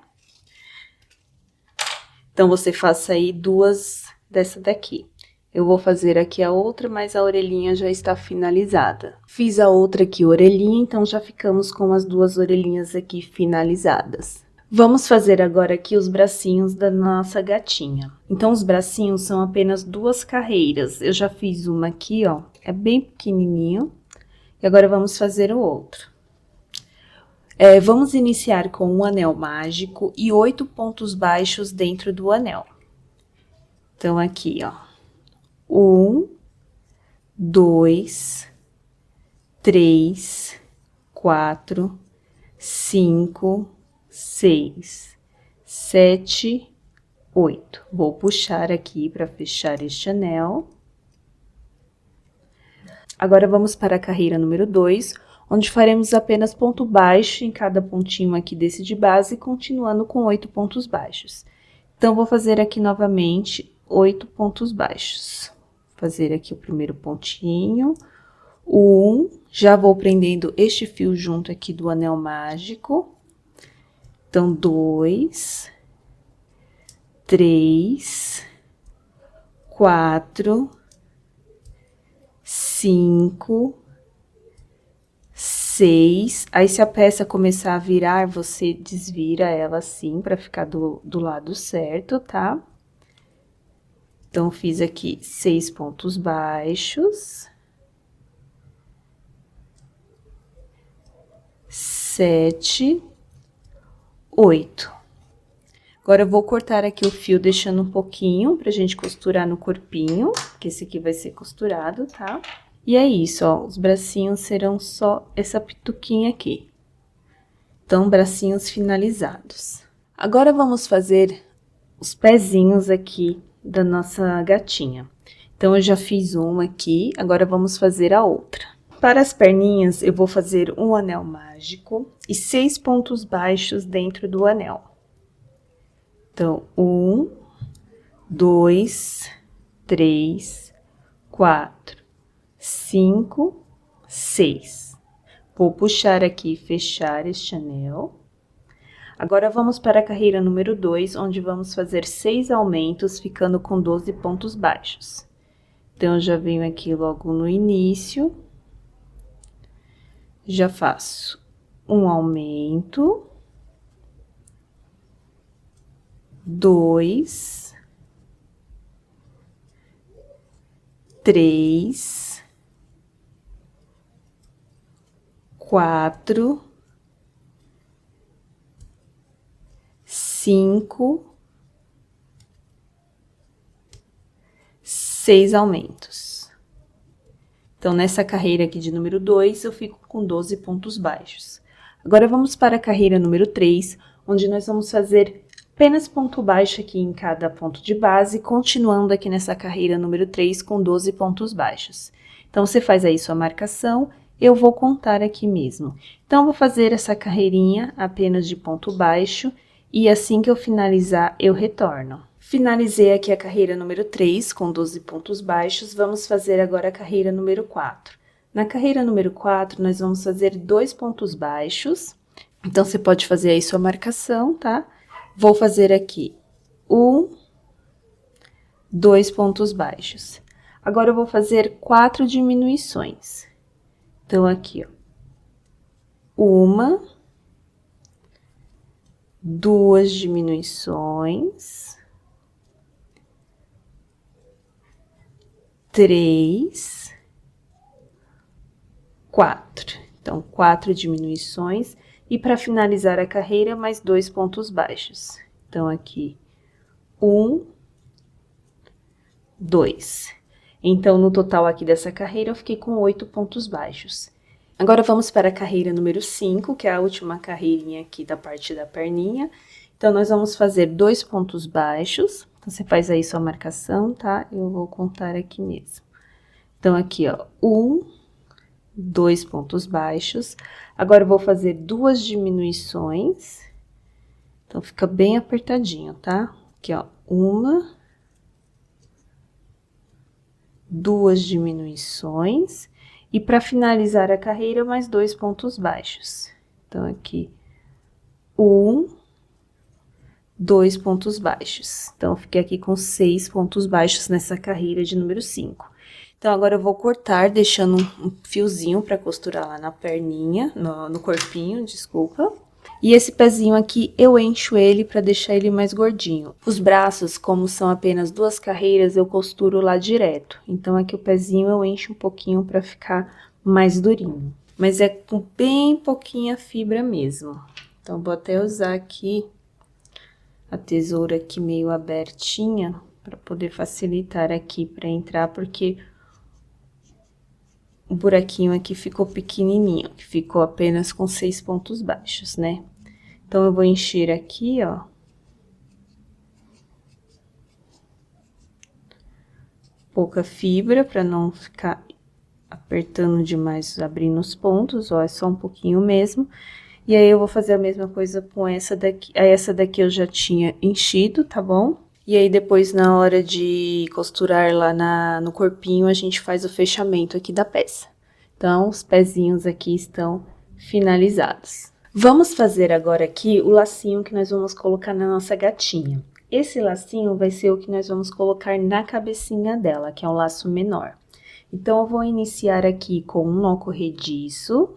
Então, você faça aí 2 dessa daqui. Eu vou fazer aqui a outra, mas a orelhinha já está finalizada. Fiz a outra aqui, orelhinha, então já ficamos com as 2 orelhinhas aqui finalizadas. Vamos fazer agora aqui os bracinhos da nossa gatinha. Então, os bracinhos são apenas 2 carreiras. Eu já fiz uma aqui, ó, é bem pequenininho. E agora, vamos fazer o outro. Vamos iniciar com um anel mágico e 8 pontos baixos dentro do anel. Então, aqui, ó, 1, 2, 3, 4, 5, 6, 7, 8. Vou puxar aqui para fechar este anel. Agora, vamos para a carreira número 2, onde faremos apenas ponto baixo em cada pontinho aqui desse de base, continuando com 8 pontos baixos. Então, vou fazer aqui novamente 8 pontos baixos. Vou fazer aqui o primeiro pontinho, 1, já vou prendendo este fio junto aqui do anel mágico. Então, 2, 3, 4, 5, 6. Aí, se a peça começar a virar, você desvira ela assim, para ficar do lado certo, tá? Então, fiz aqui 6 pontos baixos. 7, 8. Agora, eu vou cortar aqui o fio, deixando um pouquinho pra gente costurar no corpinho, que esse aqui vai ser costurado, tá? E é isso, ó, os bracinhos serão só essa pituquinha aqui. Então, bracinhos finalizados. Agora, vamos fazer os pezinhos aqui da nossa gatinha. Então, eu já fiz uma aqui, agora vamos fazer a outra. Para as perninhas, eu vou fazer um anel mágico e 6 pontos baixos dentro do anel. Então, 1, 2, 3, 4, 5, 6. Vou puxar aqui e fechar este anel. Agora, vamos para a carreira número 2, onde vamos fazer 6 aumentos, ficando com 12 pontos baixos. Então, eu já venho aqui logo no início, já faço um aumento, 2, 3, 4, 5, 6 aumentos. Então, nessa carreira aqui de número 2, eu fico com 12 pontos baixos. Agora, vamos para a carreira número 3, onde nós vamos fazer apenas ponto baixo aqui em cada ponto de base, continuando aqui nessa carreira número 3 com 12 pontos baixos. Então, você faz aí sua marcação, eu vou contar aqui mesmo. Então, vou fazer essa carreirinha apenas de ponto baixo, e assim que eu finalizar, eu retorno. Finalizei aqui a carreira número 3 com 12 pontos baixos, vamos fazer agora a carreira número 4. Na carreira número 4, nós vamos fazer 2 pontos baixos, então você pode fazer aí sua marcação, tá? Vou fazer aqui 1, 2 pontos baixos. Agora, eu vou fazer 4 diminuições. Então, aqui, ó, 1, 2 diminuições, 3, 4. Então, 4 diminuições. E para finalizar a carreira, mais 2 pontos baixos. Então, aqui, 1, 2. Então, no total aqui dessa carreira, eu fiquei com 8 pontos baixos. Agora, vamos para a carreira número 5, que é a última carreirinha aqui da parte da perninha. Então, nós vamos fazer 2 pontos baixos. Então, você faz aí sua marcação, tá? Eu vou contar aqui mesmo. Então, aqui, ó, 1, 2 pontos baixos. Agora, eu vou fazer 2 diminuições. Então, fica bem apertadinho, tá? Aqui, ó, 1, 2 diminuições. E para finalizar a carreira, mais 2 pontos baixos. Então, aqui, 1, 2 pontos baixos. Então, eu fiquei aqui com 6 pontos baixos nessa carreira de número 5. Então, agora eu vou cortar, deixando um fiozinho para costurar lá na perninha, no corpinho, desculpa. E esse pezinho aqui, eu encho ele para deixar ele mais gordinho. Os braços, como são apenas 2 carreiras, eu costuro lá direto. Então, aqui o pezinho eu encho um pouquinho para ficar mais durinho. Mas é com bem pouquinha fibra mesmo. Então, vou até usar aqui a tesoura aqui meio abertinha, para poder facilitar aqui para entrar, porque o buraquinho aqui ficou pequenininho, que ficou apenas com 6 pontos baixos, né? Então, eu vou encher aqui, ó. Pouca fibra, para não ficar apertando demais, abrindo os pontos, ó, é só um pouquinho mesmo. E aí, eu vou fazer a mesma coisa com essa daqui. Essa daqui eu já tinha enchido, tá bom? E aí, depois, na hora de costurar lá no corpinho, a gente faz o fechamento aqui da peça. Então, os pezinhos aqui estão finalizados. Vamos fazer agora aqui o lacinho que nós vamos colocar na nossa gatinha. Esse lacinho vai ser o que nós vamos colocar na cabecinha dela, que é um laço menor. Então, eu vou iniciar aqui com um nó corrediço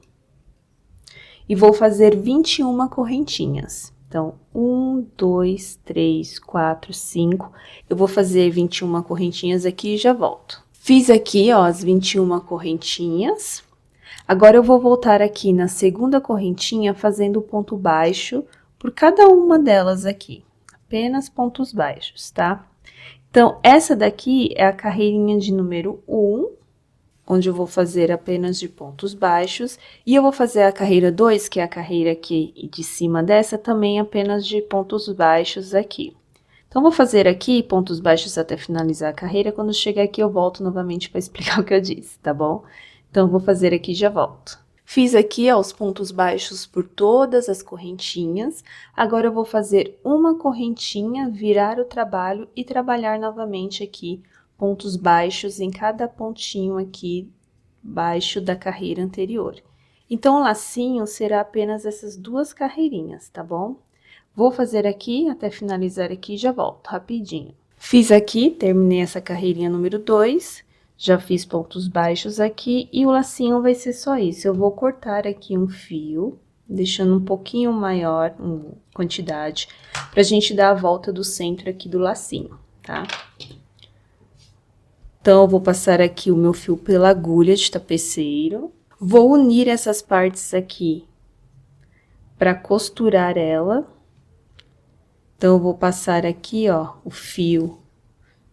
e vou fazer 21 correntinhas. Então, 1, 2, 3, 4, 5. Eu vou fazer 21 correntinhas aqui e já volto. Fiz aqui, ó, as 21 correntinhas. Agora, eu vou voltar aqui na segunda correntinha, fazendo ponto baixo por cada uma delas aqui. Apenas pontos baixos, tá? Então, essa daqui é a carreirinha de número 1, onde eu vou fazer apenas de pontos baixos. E eu vou fazer a carreira 2, que é a carreira aqui de cima dessa, também apenas de pontos baixos aqui. Então, vou fazer aqui pontos baixos até finalizar a carreira. Quando chegar aqui, eu volto novamente para explicar o que eu disse, tá bom? Então, vou fazer aqui e já volto. Fiz aqui, ó, os pontos baixos por todas as correntinhas. Agora, eu vou fazer uma correntinha, virar o trabalho e trabalhar novamente aqui pontos baixos em cada pontinho aqui baixo da carreira anterior. Então, o lacinho será apenas essas duas carreirinhas, tá bom? Vou fazer aqui até finalizar aqui e já volto rapidinho. Fiz aqui, terminei essa carreirinha número 2. Já fiz pontos baixos aqui e o lacinho vai ser só isso. Eu vou cortar aqui um fio, deixando um pouquinho maior quantidade, pra gente dar a volta do centro aqui do lacinho, tá? Então, eu vou passar aqui o meu fio pela agulha de tapeceiro. Vou unir essas partes aqui pra costurar ela. Então, eu vou passar aqui, ó, o fio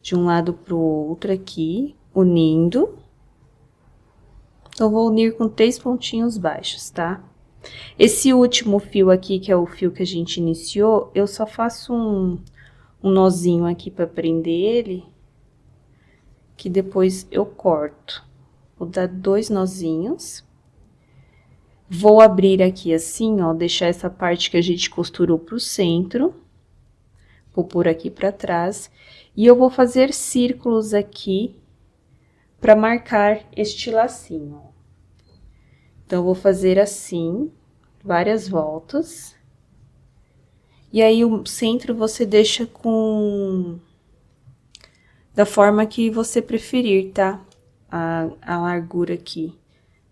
de um lado pro outro aqui, unindo. Então, vou unir com 3 pontinhos baixos, tá? Esse último fio aqui, que é o fio que a gente iniciou, eu só faço um nozinho aqui pra prender ele, que depois eu corto. Vou dar 2 nozinhos. Vou abrir aqui assim, ó, deixar essa parte que a gente costurou pro centro. Vou pôr aqui pra trás. E eu vou fazer círculos aqui pra marcar este lacinho. Então, eu vou fazer assim, várias voltas. E aí, o centro você deixa da forma que você preferir, tá? A largura aqui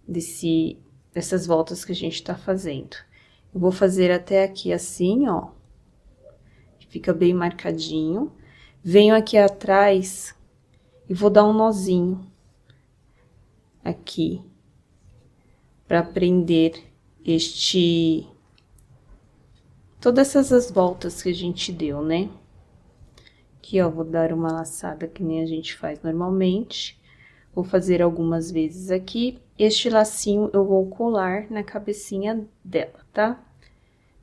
dessas voltas que a gente tá fazendo. Eu vou fazer até aqui assim, ó. Fica bem marcadinho. Venho aqui atrás e vou dar um nozinho aqui para prender todas essas voltas que a gente deu, né? Aqui, ó, vou dar uma laçada que nem a gente faz normalmente. Vou fazer algumas vezes aqui. Este lacinho eu vou colar na cabecinha dela, tá?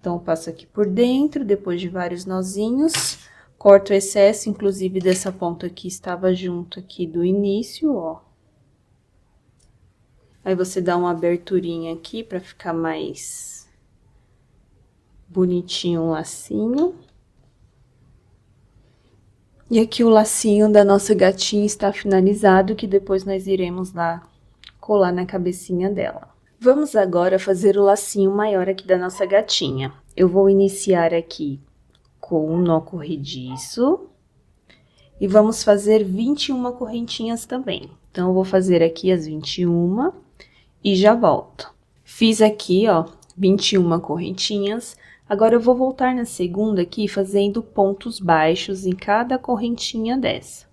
Então, eu passo aqui por dentro, depois de vários nozinhos, corto o excesso, inclusive dessa ponta aqui estava junto aqui do início, ó. Aí, você dá uma aberturinha aqui pra ficar mais bonitinho o lacinho. E aqui o lacinho da nossa gatinha está finalizado, que depois nós iremos lá colar na cabecinha dela. Vamos agora fazer o lacinho maior aqui da nossa gatinha. Eu vou iniciar aqui com um nó corrediço. E vamos fazer 21 correntinhas também. Então, eu vou fazer aqui as 21 e já volto. Fiz aqui, ó, 21 correntinhas. Agora, eu vou voltar na segunda aqui, fazendo pontos baixos em cada correntinha dessa.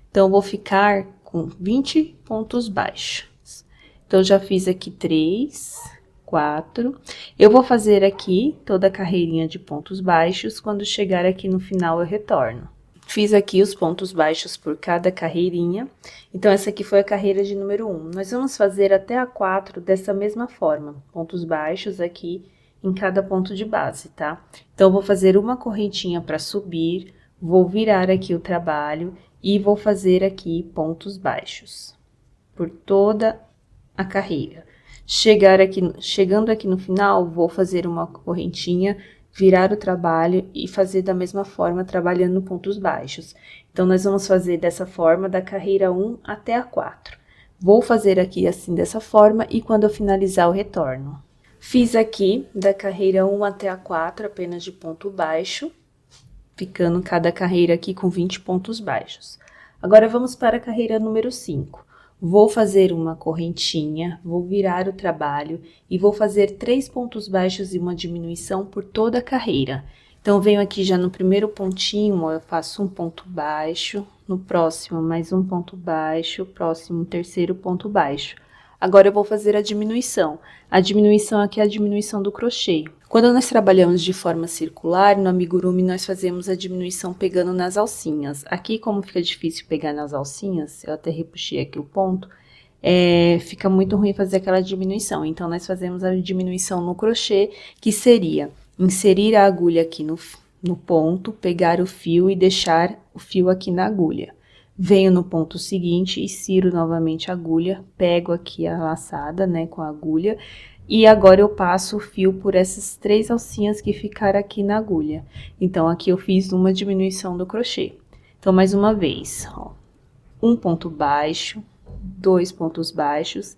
Então, eu vou ficar com 20 pontos baixos. Então, já fiz aqui 3, 4. Eu vou fazer aqui toda a carreirinha de pontos baixos. Quando chegar aqui no final, eu retorno. Fiz aqui os pontos baixos por cada carreirinha. Então, essa aqui foi a carreira de número 1. Nós vamos fazer até a 4 dessa mesma forma. Pontos baixos aqui em cada ponto de base, tá? Então, eu vou fazer uma correntinha para subir, vou virar aqui o trabalho e vou fazer aqui pontos baixos por toda a carreira. Chegando aqui no final, vou fazer uma correntinha, virar o trabalho e fazer da mesma forma, trabalhando pontos baixos. Então, nós vamos fazer dessa forma, da carreira 1 até a 4. Vou fazer aqui assim, dessa forma, e quando eu finalizar, eu retorno. Fiz aqui da carreira 1 até a 4, apenas de ponto baixo, ficando cada carreira aqui com 20 pontos baixos. Agora, vamos para a carreira número 5. Vou fazer uma correntinha, vou virar o trabalho e vou fazer 3 pontos baixos e uma diminuição por toda a carreira. Então, venho aqui já no primeiro pontinho, ó, eu faço um ponto baixo, no próximo mais um ponto baixo, próximo terceiro ponto baixo. Agora eu vou fazer a diminuição. A diminuição aqui é a diminuição do crochê. Quando nós trabalhamos de forma circular, no amigurumi nós fazemos a diminuição pegando nas alcinhas. Aqui, como fica difícil pegar nas alcinhas, eu até repuxei aqui o ponto, fica muito ruim fazer aquela diminuição. Então, nós fazemos a diminuição no crochê, que seria inserir a agulha aqui no ponto, pegar o fio e deixar o fio aqui na agulha. Venho no ponto seguinte, insiro novamente a agulha, pego aqui a laçada, né, com a agulha, e agora eu passo o fio por essas 3 alcinhas que ficaram aqui na agulha. Então, aqui eu fiz uma diminuição do crochê. Então, mais uma vez, ó, um ponto baixo, 2 pontos baixos,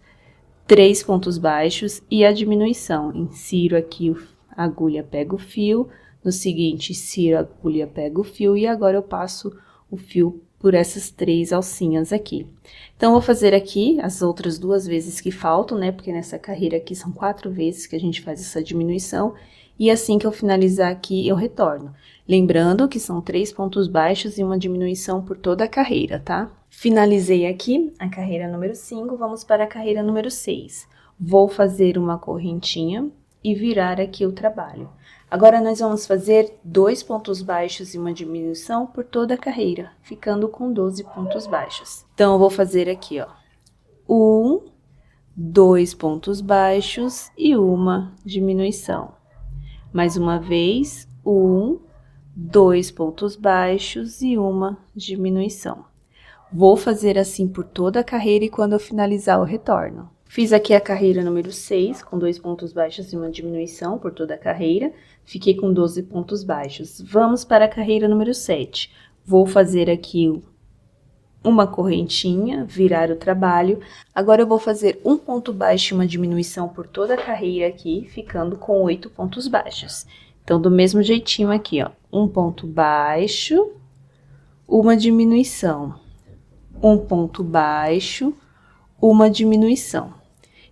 3 pontos baixos e a diminuição. Insiro aqui a agulha, pego o fio, no seguinte, insiro a agulha, pego o fio e agora eu passo o fio por essas 3 alcinhas aqui. Então, vou fazer aqui as outras 2 vezes que faltam, né? Porque nessa carreira aqui são 4 vezes que a gente faz essa diminuição. E assim que eu finalizar aqui, eu retorno. Lembrando que são 3 pontos baixos e uma diminuição por toda a carreira, tá? Finalizei aqui a carreira número 5, vamos para a carreira número 6. Vou fazer uma correntinha e virar aqui o trabalho. Agora, nós vamos fazer 2 pontos baixos e uma diminuição por toda a carreira, ficando com 12 pontos baixos. Então, eu vou fazer aqui, ó, 1, 2 pontos baixos e uma diminuição. Mais uma vez, 1, 2 pontos baixos e uma diminuição. Vou fazer assim por toda a carreira e quando eu finalizar, eu retorno. Fiz aqui a carreira número 6, com 2 pontos baixos e uma diminuição por toda a carreira. Fiquei com 12 pontos baixos. Vamos para a carreira número 7. Vou fazer aqui uma correntinha, virar o trabalho. Agora, eu vou fazer um ponto baixo e uma diminuição por toda a carreira aqui, ficando com 8 pontos baixos. Então, do mesmo jeitinho aqui, ó. Um ponto baixo, uma diminuição. Um ponto baixo, uma diminuição.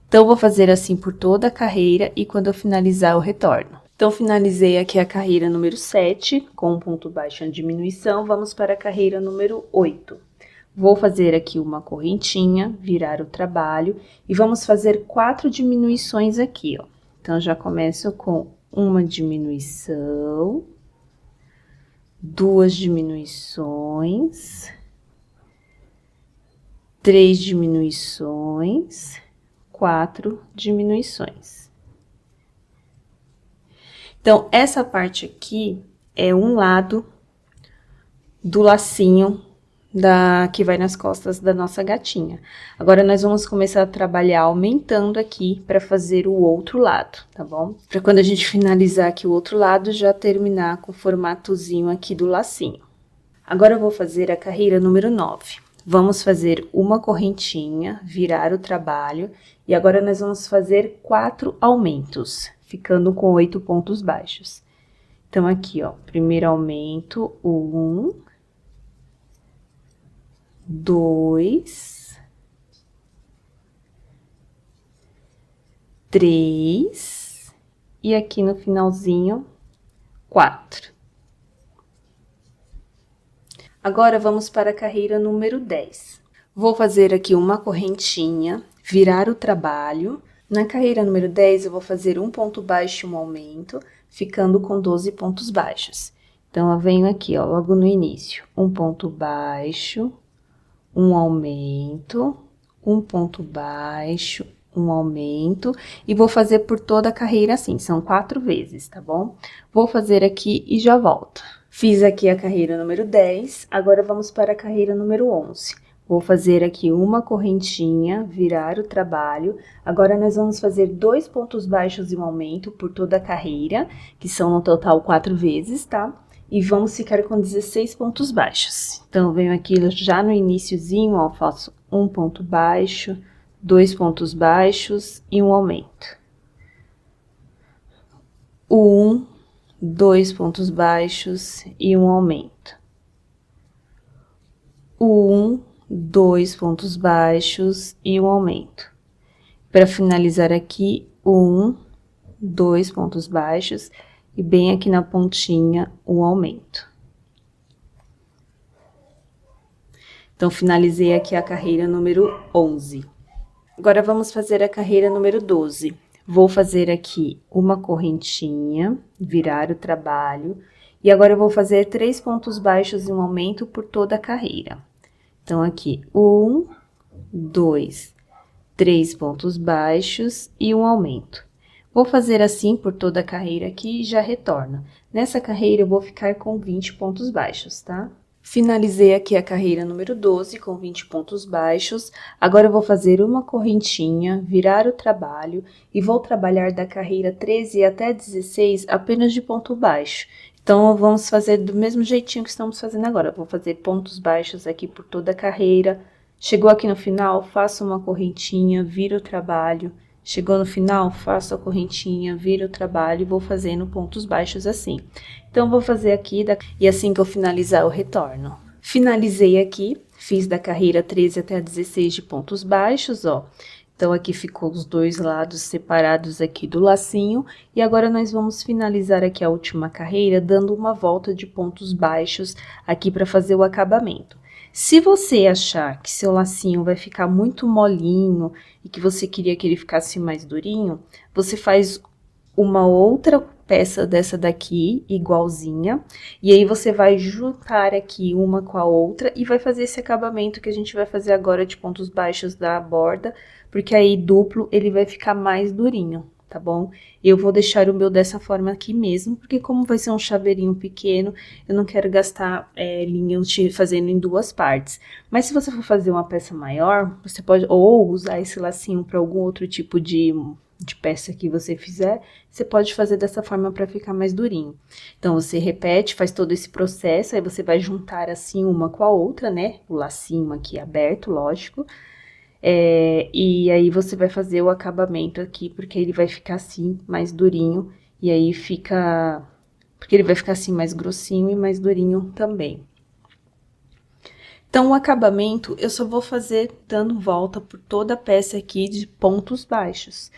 Então, vou fazer assim por toda a carreira e quando eu finalizar, eu retorno. Então, finalizei aqui a carreira número 7, com um ponto baixo e uma diminuição. Vamos para a carreira número 8. Vou fazer aqui uma correntinha, virar o trabalho e vamos fazer 4 diminuições aqui, ó. Então, já começo com uma diminuição, 2 diminuições, 3 diminuições, 4 diminuições. Então, essa parte aqui é um lado do lacinho que vai nas costas da nossa gatinha. Agora, nós vamos começar a trabalhar aumentando aqui para fazer o outro lado, tá bom? Para quando a gente finalizar aqui o outro lado, já terminar com o formatozinho aqui do lacinho. Agora, eu vou fazer a carreira número 9. Vamos fazer uma correntinha, virar o trabalho, e agora nós vamos fazer 4 aumentos, ficando com 8 pontos baixos. Então, aqui, ó, primeiro aumento, 1, 2, 3, e aqui no finalzinho, 4. Agora, vamos para a carreira número 10. Vou fazer aqui uma correntinha, virar o trabalho. Na carreira número 10, eu vou fazer um ponto baixo e um aumento, ficando com 12 pontos baixos. Então, eu venho aqui, ó, logo no início, um ponto baixo, um aumento, um ponto baixo, um aumento, e vou fazer por toda a carreira assim, são 4 vezes, tá bom? Vou fazer aqui e já volto. Fiz aqui a carreira número 10, agora vamos para a carreira número 11. Vou fazer aqui uma correntinha, virar o trabalho. Agora, nós vamos fazer 2 pontos baixos e um aumento por toda a carreira, que são no total 4 vezes, tá? E vamos ficar com 16 pontos baixos. Então, eu venho aqui já no iniciozinho, ó, faço um ponto baixo, 2 pontos baixos e um aumento. 1, 2 pontos baixos e um aumento. 1, 2 pontos baixos e um aumento. Para finalizar aqui, 1, 2 pontos baixos e bem aqui na pontinha, um aumento. Então, finalizei aqui a carreira número 11. Agora, vamos fazer a carreira número 12. Vou fazer aqui uma correntinha, virar o trabalho, e agora eu vou fazer 3 pontos baixos e um aumento por toda a carreira. Então, aqui, 1, 2, 3 pontos baixos e um aumento. Vou fazer assim por toda a carreira aqui e já retorno. Nessa carreira, eu vou ficar com 20 pontos baixos, tá? Finalizei aqui a carreira número 12 com 20 pontos baixos. Agora eu vou fazer uma correntinha, virar o trabalho e vou trabalhar da carreira 13 até 16 apenas de ponto baixo. Então, vamos fazer do mesmo jeitinho que estamos fazendo agora. Vou fazer pontos baixos aqui por toda a carreira. Chegou aqui no final, faço uma correntinha, viro o trabalho. Chegou no final, faço a correntinha, viro o trabalho e vou fazendo pontos baixos assim. Então, vou fazer aqui, e assim que eu finalizar, eu retorno. Finalizei aqui, fiz da carreira 13 até 16 de pontos baixos, ó. Então, aqui ficou os dois lados separados aqui do lacinho. E agora, nós vamos finalizar aqui a última carreira, dando uma volta de pontos baixos aqui para fazer o acabamento. Se você achar que seu lacinho vai ficar muito molinho e que você queria que ele ficasse mais durinho, você faz uma outra peça dessa daqui, igualzinha, e aí você vai juntar aqui uma com a outra e vai fazer esse acabamento que a gente vai fazer agora de pontos baixos da borda, porque aí duplo ele vai ficar mais durinho, tá bom? Eu vou deixar o meu dessa forma aqui mesmo, porque como vai ser um chaveirinho pequeno, eu não quero gastar linha fazendo em duas partes. Mas se você for fazer uma peça maior, você pode ou usar esse lacinho para algum outro tipo de peça que você fizer, você pode fazer dessa forma para ficar mais durinho. Então, você repete, faz todo esse processo, aí você vai juntar assim uma com a outra, né? O lacinho aqui aberto, lógico. E aí, você vai fazer o acabamento aqui, porque ele vai ficar assim, mais durinho, e aí fica... Porque ele vai ficar assim, mais grossinho e mais durinho também. Então, o acabamento, eu só vou fazer dando volta por toda a peça aqui de pontos baixos.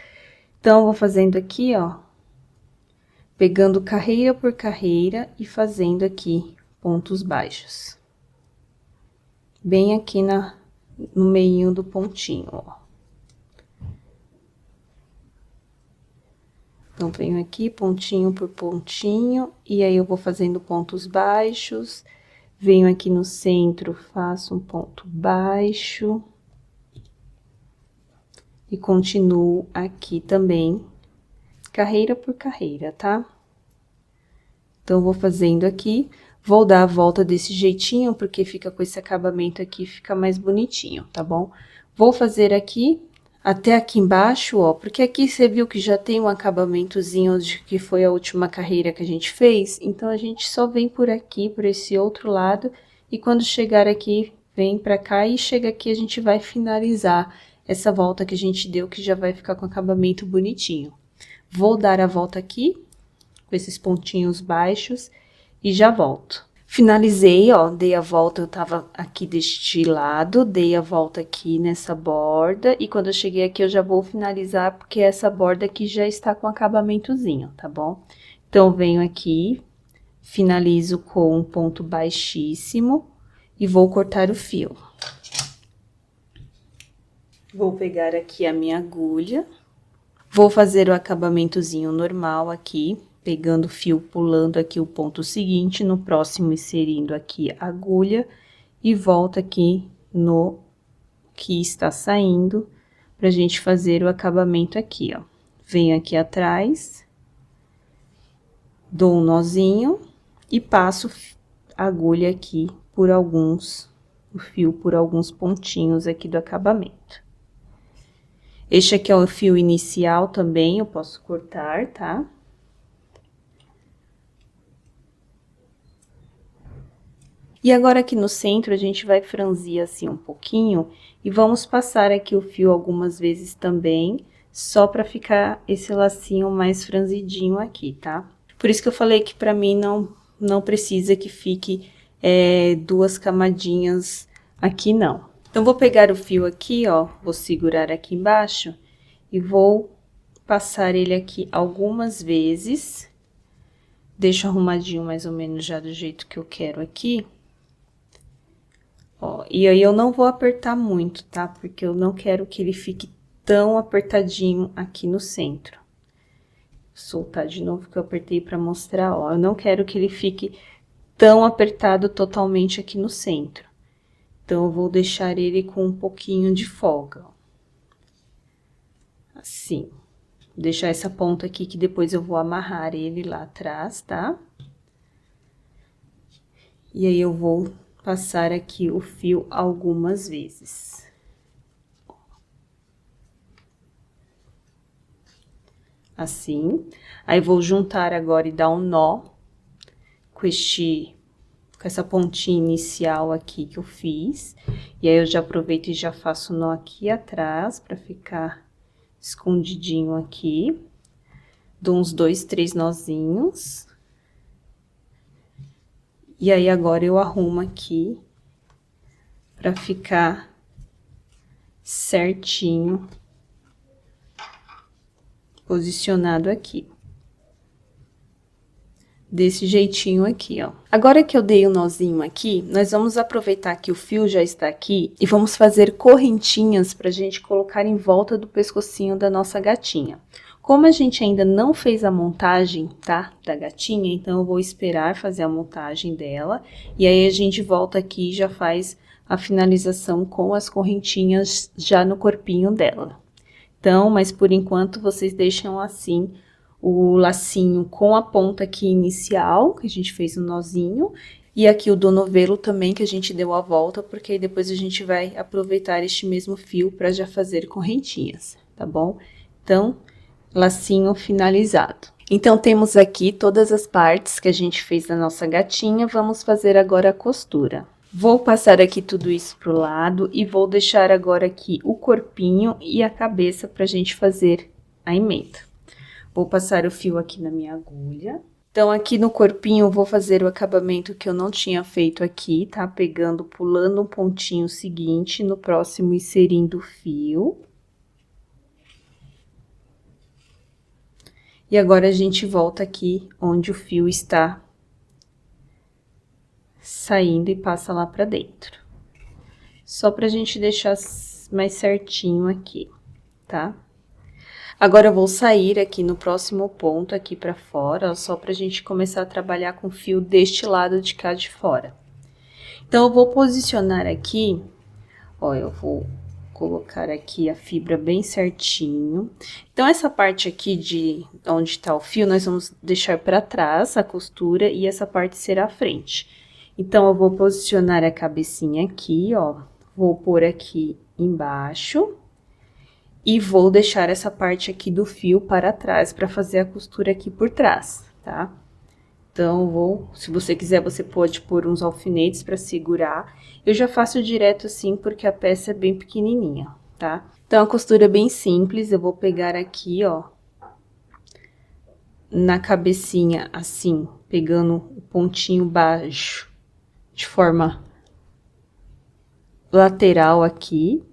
Então, eu vou fazendo aqui, ó, pegando carreira por carreira e fazendo aqui pontos baixos. Bem aqui no meinho do pontinho, ó. Então, venho aqui pontinho por pontinho, e aí eu vou fazendo pontos baixos, venho aqui no centro, faço um ponto baixo. E continuo aqui também, carreira por carreira, tá? Então, vou fazendo aqui, vou dar a volta desse jeitinho, porque fica com esse acabamento aqui, fica mais bonitinho, tá bom? Vou fazer aqui, até aqui embaixo, ó, porque aqui você viu que já tem um acabamentozinho de que foi a última carreira que a gente fez, então, a gente só vem por aqui, por esse outro lado, e quando chegar aqui, vem pra cá, e chega aqui, a gente vai finalizar essa volta que a gente deu, que já vai ficar com acabamento bonitinho. Vou dar a volta aqui, com esses pontinhos baixos, e já volto. Finalizei, ó, dei a volta, eu tava aqui deste lado, dei a volta aqui nessa borda, e quando eu cheguei aqui, eu já vou finalizar, porque essa borda aqui já está com acabamentozinho, tá bom? Então, venho aqui, finalizo com um ponto baixíssimo, e vou cortar o fio. Vou pegar aqui a minha agulha, vou fazer o acabamentozinho normal aqui, pegando o fio, pulando aqui o ponto seguinte, no próximo inserindo aqui a agulha, e volto aqui no que está saindo, pra gente fazer o acabamento aqui, ó. Venho aqui atrás, dou um nozinho, e passo a agulha aqui por o fio por alguns pontinhos aqui do acabamento. Este aqui é o fio inicial também, eu posso cortar, tá? E agora, aqui no centro, a gente vai franzir assim um pouquinho, e vamos passar aqui o fio algumas vezes também, só pra ficar esse lacinho mais franzidinho aqui, tá? Por isso que eu falei que pra mim não precisa que fique duas camadinhas aqui, não. Então, vou pegar o fio aqui, ó, vou segurar aqui embaixo e vou passar ele aqui algumas vezes. Deixo arrumadinho mais ou menos já do jeito que eu quero aqui. Ó, e aí eu não vou apertar muito, tá? Porque eu não quero que ele fique tão apertadinho aqui no centro. Vou soltar de novo que eu apertei para mostrar, ó. Eu não quero que ele fique tão apertado totalmente aqui no centro. Então, eu vou deixar ele com um pouquinho de folga, ó. Assim. Vou deixar essa ponta aqui que depois eu vou amarrar ele lá atrás, tá? E aí, eu vou passar aqui o fio algumas vezes. Assim. Aí, vou juntar agora e dar um nó com essa pontinha inicial aqui que eu fiz. E aí, eu já aproveito e já faço o nó aqui atrás pra ficar escondidinho aqui. Dou uns 2, 3 nozinhos. E aí, agora eu arrumo aqui pra ficar certinho posicionado aqui. Desse jeitinho aqui, ó. Agora que eu dei o nozinho aqui, nós vamos aproveitar que o fio já está aqui e vamos fazer correntinhas pra gente colocar em volta do pescocinho da nossa gatinha. Como a gente ainda não fez a montagem, tá, da gatinha, então eu vou esperar fazer a montagem dela, e aí a gente volta aqui e já faz a finalização com as correntinhas já no corpinho dela. Então, mas por enquanto vocês deixam assim o lacinho com a ponta aqui inicial, que a gente fez um nozinho, e aqui o do novelo também, que a gente deu a volta, porque aí depois a gente vai aproveitar este mesmo fio para já fazer correntinhas, tá bom? Então, lacinho finalizado. Então, temos aqui todas as partes que a gente fez da nossa gatinha, vamos fazer agora a costura. Vou passar aqui tudo isso pro lado e vou deixar agora aqui o corpinho e a cabeça pra gente fazer a emenda. Vou passar o fio aqui na minha agulha. Então, aqui no corpinho, eu vou fazer o acabamento que eu não tinha feito aqui, tá? Pegando, pulando um pontinho seguinte, no próximo inserindo o fio. E agora, a gente volta aqui onde o fio está saindo e passa lá pra dentro. Só pra gente deixar mais certinho aqui, tá? Agora, eu vou sair aqui no próximo ponto, aqui pra fora, ó, só pra gente começar a trabalhar com o fio deste lado de cá de fora. Então, eu vou posicionar aqui, ó, eu vou colocar aqui a fibra bem certinho. Então, essa parte aqui de onde tá o fio, nós vamos deixar pra trás a costura e essa parte será a frente. Então, eu vou posicionar a cabecinha aqui, ó, vou pôr aqui embaixo e vou deixar essa parte aqui do fio para trás para fazer a costura aqui por trás, tá? Então, se você quiser, você pode pôr uns alfinetes para segurar. Eu já faço direto assim, porque a peça é bem pequenininha, tá? Então, a costura é bem simples, eu vou pegar aqui, ó, na cabecinha, assim, pegando o pontinho baixo, de forma lateral aqui.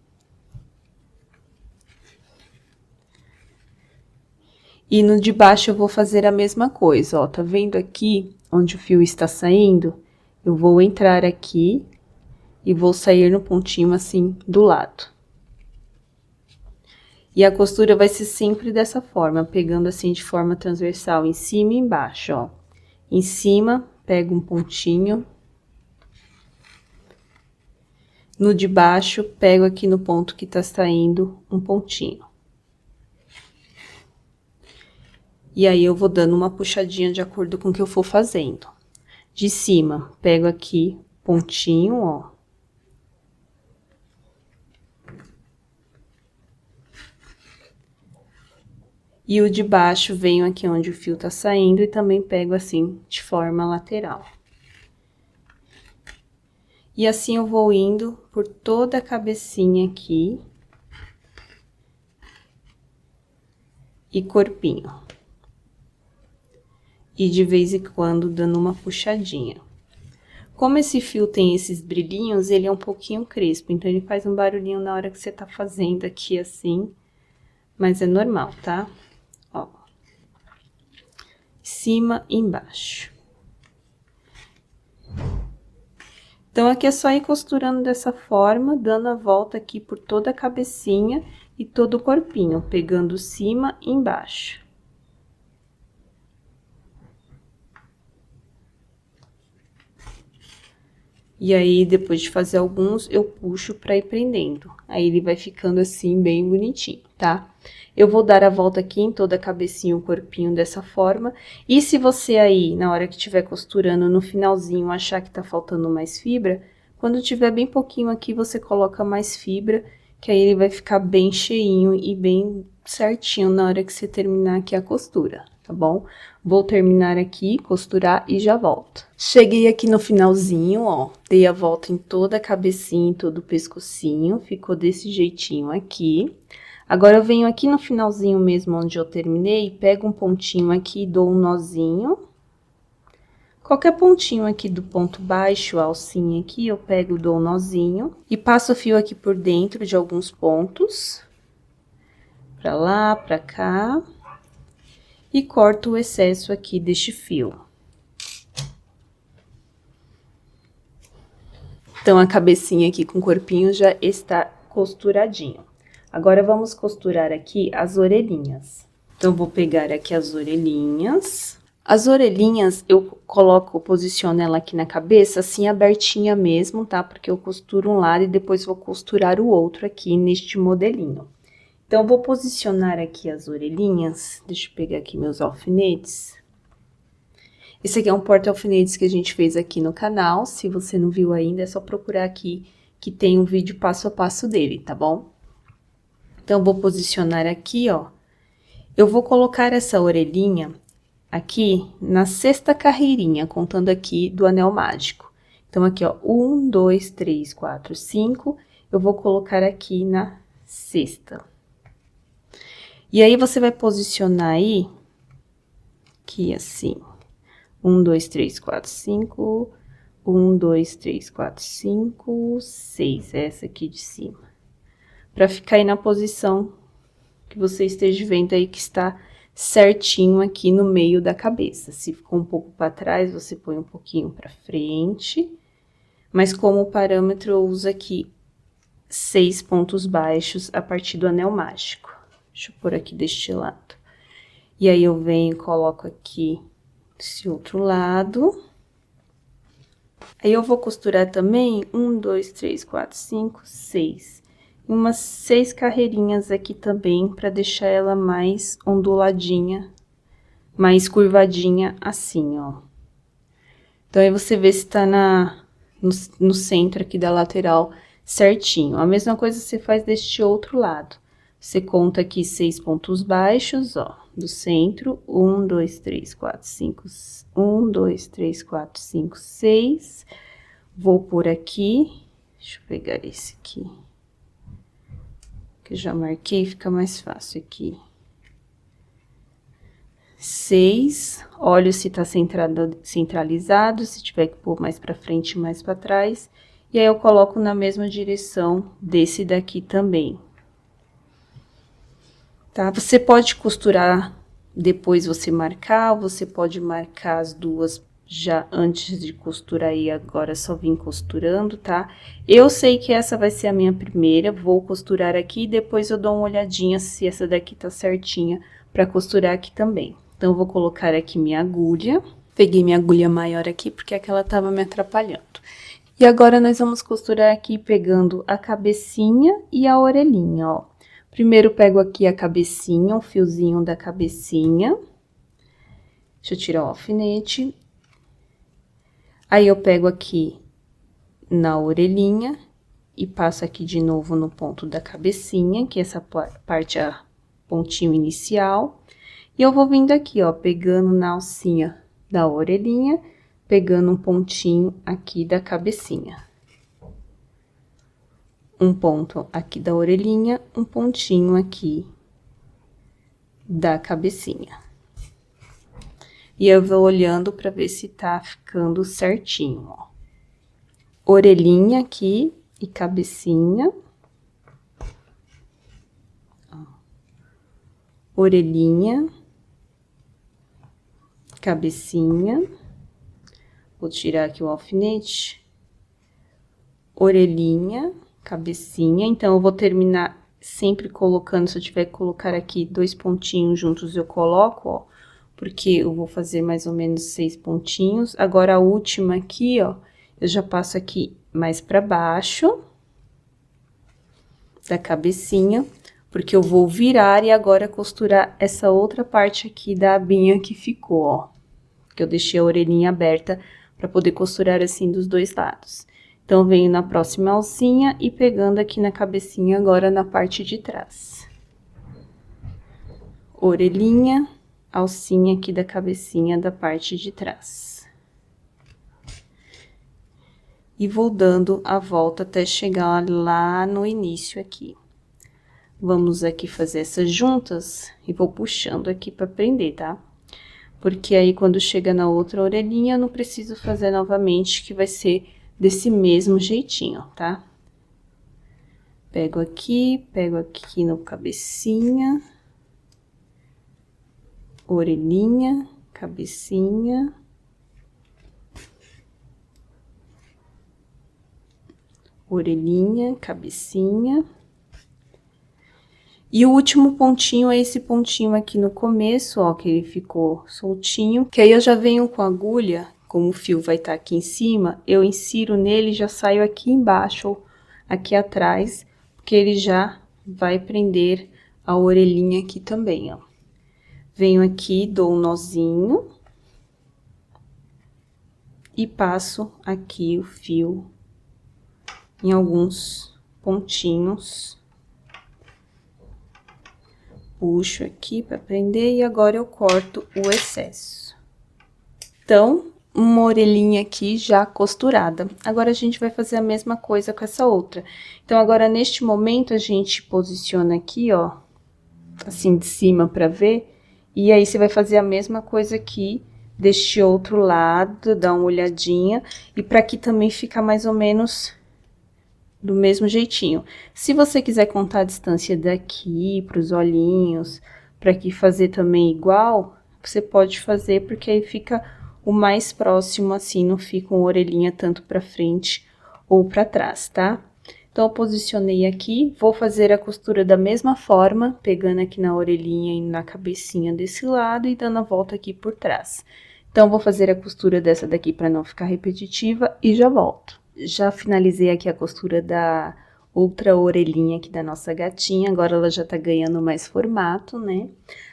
E no de baixo eu vou fazer a mesma coisa, ó, tá vendo aqui onde o fio está saindo? Eu vou entrar aqui e vou sair no pontinho assim do lado. E a costura vai ser sempre dessa forma, pegando assim de forma transversal, em cima e embaixo, ó. Em cima, pego um pontinho. No de baixo, pego aqui no ponto que tá saindo um pontinho. E aí, eu vou dando uma puxadinha de acordo com o que eu for fazendo. De cima, pego aqui pontinho, ó. E o de baixo, venho aqui onde o fio tá saindo e também pego assim, de forma lateral. E assim eu vou indo por toda a cabecinha aqui. E corpinho. E de vez em quando dando uma puxadinha. Como esse fio tem esses brilhinhos, ele é um pouquinho crespo, então ele faz um barulhinho na hora que você tá fazendo aqui assim, mas é normal, tá? Ó. Cima e embaixo. Então, aqui é só ir costurando dessa forma, dando a volta aqui por toda a cabecinha e todo o corpinho, pegando cima e embaixo. E aí, depois de fazer alguns, eu puxo pra ir prendendo. Aí, ele vai ficando assim, bem bonitinho, tá? Eu vou dar a volta aqui em toda a cabecinha, o corpinho dessa forma. E se você aí, na hora que estiver costurando, no finalzinho, achar que tá faltando mais fibra, quando tiver bem pouquinho aqui, você coloca mais fibra, que aí ele vai ficar bem cheinho e bem certinho na hora que você terminar aqui a costura, tá bom? Vou terminar aqui, costurar e já volto. Cheguei aqui no finalzinho, ó, dei a volta em toda a cabecinha, em todo o pescocinho, ficou desse jeitinho aqui. Agora, eu venho aqui no finalzinho mesmo, onde eu terminei, pego um pontinho aqui e dou um nozinho. Qualquer pontinho aqui do ponto baixo, a alcinha aqui, eu pego, dou um nozinho e passo o fio aqui por dentro de alguns pontos. Pra lá, pra cá. E corto o excesso aqui deste fio. Então, a cabecinha aqui com o corpinho já está costuradinho. Agora, vamos costurar aqui as orelhinhas. Então, vou pegar aqui as orelhinhas. As orelhinhas, eu posiciono ela aqui na cabeça, assim, abertinha mesmo, tá? Porque eu costuro um lado e depois vou costurar o outro aqui neste modelinho. Então, eu vou posicionar aqui as orelhinhas. Deixa eu pegar aqui meus alfinetes. Esse aqui é um porta-alfinetes que a gente fez aqui no canal. Se você não viu ainda, é só procurar aqui que tem um vídeo passo a passo dele, tá bom? Então, vou posicionar aqui, ó. Eu vou colocar essa orelhinha aqui na sexta carreirinha, contando aqui do anel mágico. Então, aqui, ó, 1, 2, 3, 4, 5. Eu vou colocar aqui na sexta. E aí, você vai posicionar aí, aqui assim, 1, 2, 3, 4, 5, 1, 2, 3, 4, 5, 6, essa aqui de cima. Pra ficar aí na posição que você esteja vendo aí que está certinho aqui no meio da cabeça. Se ficou um pouco para trás, você põe um pouquinho para frente. Mas como parâmetro, eu uso aqui 6 pontos baixos a partir do anel mágico. Deixa eu pôr aqui deste lado. E aí, eu venho e coloco aqui esse outro lado. Aí, eu vou costurar também 1, 2, 3, 4, 5, 6. Umas 6 carreirinhas aqui também, para deixar ela mais onduladinha, mais curvadinha, assim, ó. Então, aí você vê se tá no centro aqui da lateral certinho. A mesma coisa você faz deste outro lado. Você conta aqui 6 pontos baixos, ó, do centro. 1, 2, 3, 4, 5, 1, 2, 3, 4, 5, 6. Vou por aqui, deixa eu pegar esse aqui. Que eu já marquei, fica mais fácil aqui. 6, olho se tá centralizado, se tiver que pôr mais pra frente e mais pra trás. E aí, eu coloco na mesma direção desse daqui também. Tá? Você pode costurar, depois você marcar, ou você pode marcar as duas já antes de costurar e agora só vim costurando, tá? Eu sei que essa vai ser a minha primeira, vou costurar aqui e depois eu dou uma olhadinha se essa daqui tá certinha pra costurar aqui também. Então, eu vou colocar aqui minha agulha. Peguei minha agulha maior aqui porque aquela tava me atrapalhando. E agora, nós vamos costurar aqui pegando a cabecinha e a orelhinha, ó. Primeiro, pego aqui a cabecinha, o fiozinho da cabecinha. Deixa eu tirar o alfinete. Aí, eu pego aqui na orelhinha e passo aqui de novo no ponto da cabecinha, que essa parte é a pontinho inicial. E eu vou vindo aqui, ó, pegando na alcinha da orelhinha, pegando um pontinho aqui da cabecinha. Um ponto aqui da orelhinha, um pontinho aqui da cabecinha. E eu vou olhando pra ver se tá ficando certinho, ó. Orelhinha aqui e cabecinha. Ó. Orelhinha. Cabecinha. Vou tirar aqui o alfinete orelhinha, cabecinha. Então, eu vou terminar sempre colocando, se eu tiver que colocar aqui 2 pontinhos juntos, eu coloco, ó, porque eu vou fazer mais ou menos 6 pontinhos. Agora, a última aqui, ó, eu já passo aqui mais pra baixo da cabecinha, porque eu vou virar e agora costurar essa outra parte aqui da abinha que ficou, ó. Que eu deixei a orelhinha aberta pra poder costurar assim dos dois lados. Então, venho na próxima alcinha e pegando aqui na cabecinha agora na parte de trás. Orelhinha, alcinha aqui da cabecinha da parte de trás. E vou dando a volta até chegar lá no início aqui. Vamos aqui fazer essas juntas e vou puxando aqui pra prender, tá? Porque aí, quando chega na outra orelhinha, eu não preciso fazer novamente, que vai ser desse mesmo jeitinho, tá? Pego aqui no cabecinha, orelhinha, cabecinha. Orelhinha, cabecinha. E o último pontinho é esse pontinho aqui no começo, ó, que ele ficou soltinho. Que aí eu já venho com a agulha, como o fio vai estar aqui em cima, eu insiro nele e já saio aqui embaixo, ou aqui atrás, porque ele já vai prender a orelhinha aqui também, ó. Venho aqui, dou um nozinho. E passo aqui o fio em alguns pontinhos. Puxo aqui para prender e agora eu corto o excesso. Então, uma orelhinha aqui já costurada. Agora, a gente vai fazer a mesma coisa com essa outra. Então, agora, neste momento, a gente posiciona aqui, ó, assim, de cima para ver. E aí, você vai fazer a mesma coisa aqui deste outro lado, dá uma olhadinha. E para aqui também ficar mais ou menos do mesmo jeitinho. Se você quiser contar a distância daqui para os olhinhos, para aqui fazer também igual, você pode fazer, porque aí fica o mais próximo, assim, não fica uma orelhinha tanto para frente ou para trás, tá? Então, eu posicionei aqui, vou fazer a costura da mesma forma, pegando aqui na orelhinha e na cabecinha desse lado e dando a volta aqui por trás. Então, vou fazer a costura dessa daqui para não ficar repetitiva e já volto. Já finalizei aqui a costura da outra orelhinha aqui da nossa gatinha, agora ela já tá ganhando mais formato, né?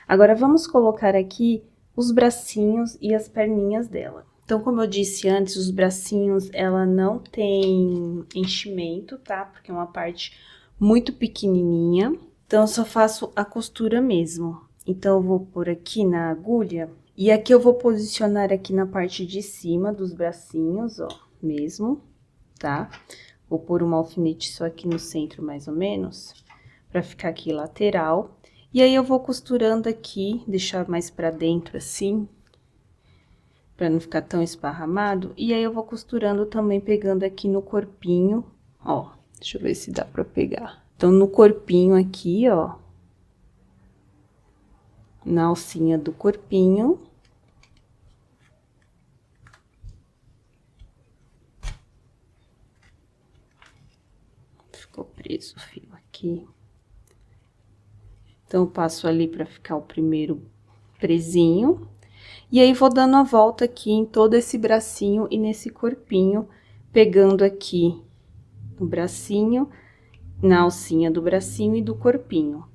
Agora, vamos colocar aqui os bracinhos e as perninhas dela. Então, como eu disse antes, os bracinhos, ela não tem enchimento, tá? Porque é uma parte muito pequenininha, então eu só faço a costura mesmo. Então, eu vou pôr aqui na agulha, e aqui eu vou posicionar aqui na parte de cima dos bracinhos, ó, mesmo. Tá? Vou pôr um alfinete só aqui no centro, mais ou menos, pra ficar aqui lateral. E aí, eu vou costurando aqui, deixar mais pra dentro assim, pra não ficar tão esparramado. E aí, eu vou costurando também, pegando aqui no corpinho, ó. Deixa eu ver se dá pra pegar. Então, no corpinho aqui, ó. Na alcinha do corpinho. Ficou preso o fio aqui. Então, eu passo ali pra ficar o primeiro presinho. E aí, vou dando a volta aqui em todo esse bracinho e nesse corpinho, pegando aqui no bracinho, na alcinha do bracinho e do corpinho.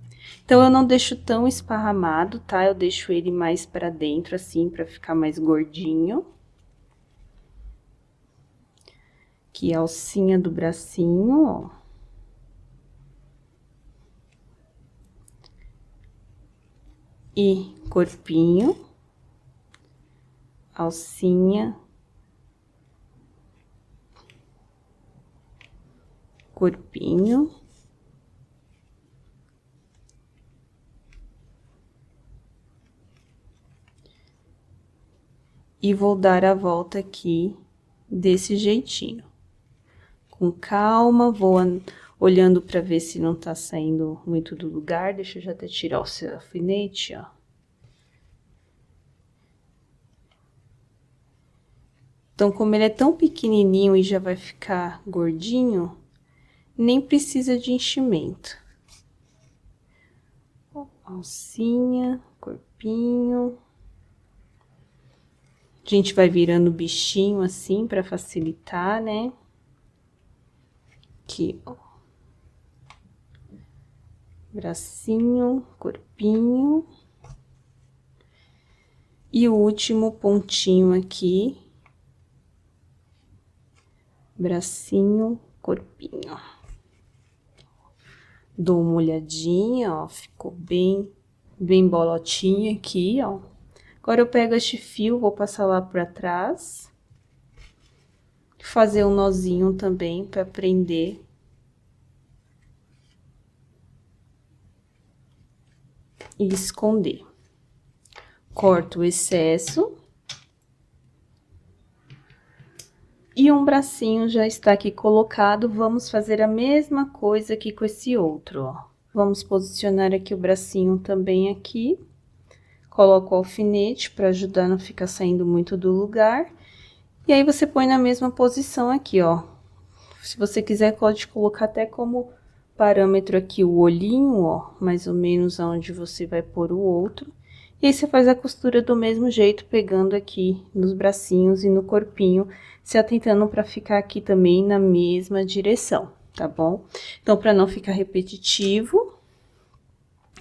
Então, eu não deixo tão esparramado, tá? Eu deixo ele mais pra dentro, assim, pra ficar mais gordinho. Aqui, a alcinha do bracinho, ó. E corpinho, alcinha, corpinho, e vou dar a volta aqui desse jeitinho. Com calma, vou olhando para ver se não tá saindo muito do lugar. Deixa eu já até tirar o seu alfinete, ó. Então, como ele é tão pequenininho e já vai ficar gordinho, nem precisa de enchimento. Alcinha, corpinho. A gente vai virando o bichinho assim pra facilitar, né? Aqui, ó. Bracinho, corpinho. E o último pontinho aqui. Bracinho, corpinho. Dou uma olhadinha, ó, ficou bem bolotinha aqui, ó. Agora eu pego este fio, vou passar lá pra trás. Fazer um nozinho também pra prender. E esconder. Corto o excesso. E um bracinho já está aqui colocado, vamos fazer a mesma coisa aqui com esse outro, ó. Vamos posicionar aqui o bracinho também aqui. Coloco o alfinete para ajudar a não ficar saindo muito do lugar. E aí, você põe na mesma posição aqui, ó. Se você quiser, pode colocar até como parâmetro aqui o olhinho, ó. Mais ou menos aonde você vai pôr o outro. E aí, você faz a costura do mesmo jeito, pegando aqui nos bracinhos e no corpinho, se atentando para ficar aqui também na mesma direção, tá bom? Então, para não ficar repetitivo,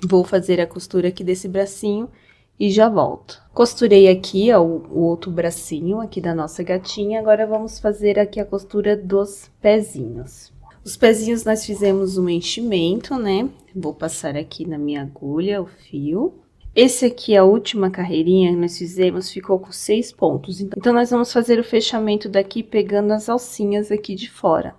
vou fazer a costura aqui desse bracinho e já volto. Costurei aqui, ó, o outro bracinho aqui da nossa gatinha, agora vamos fazer aqui a costura dos pezinhos. Os pezinhos nós fizemos um enchimento, né? Vou passar aqui na minha agulha o fio. Esse aqui, a última carreirinha que nós fizemos, ficou com 6 pontos. Então, nós vamos fazer o fechamento daqui pegando as alcinhas aqui de fora.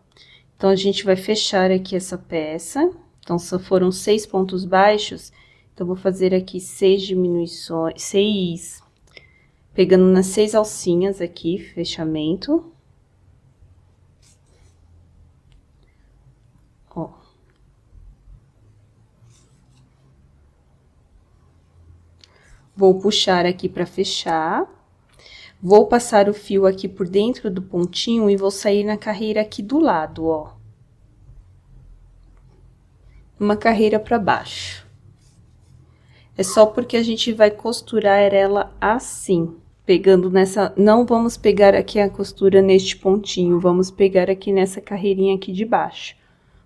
Então, a gente vai fechar aqui essa peça. Então, só foram 6 pontos baixos. Então, vou fazer aqui 6 diminuições, 6, pegando nas 6 alcinhas aqui, fechamento. Ó. Vou puxar aqui para fechar. Vou passar o fio aqui por dentro do pontinho e vou sair na carreira aqui do lado, ó. Uma carreira para baixo. É só porque a gente vai costurar ela assim, pegando nessa... Não vamos pegar aqui a costura neste pontinho, vamos pegar aqui nessa carreirinha aqui de baixo.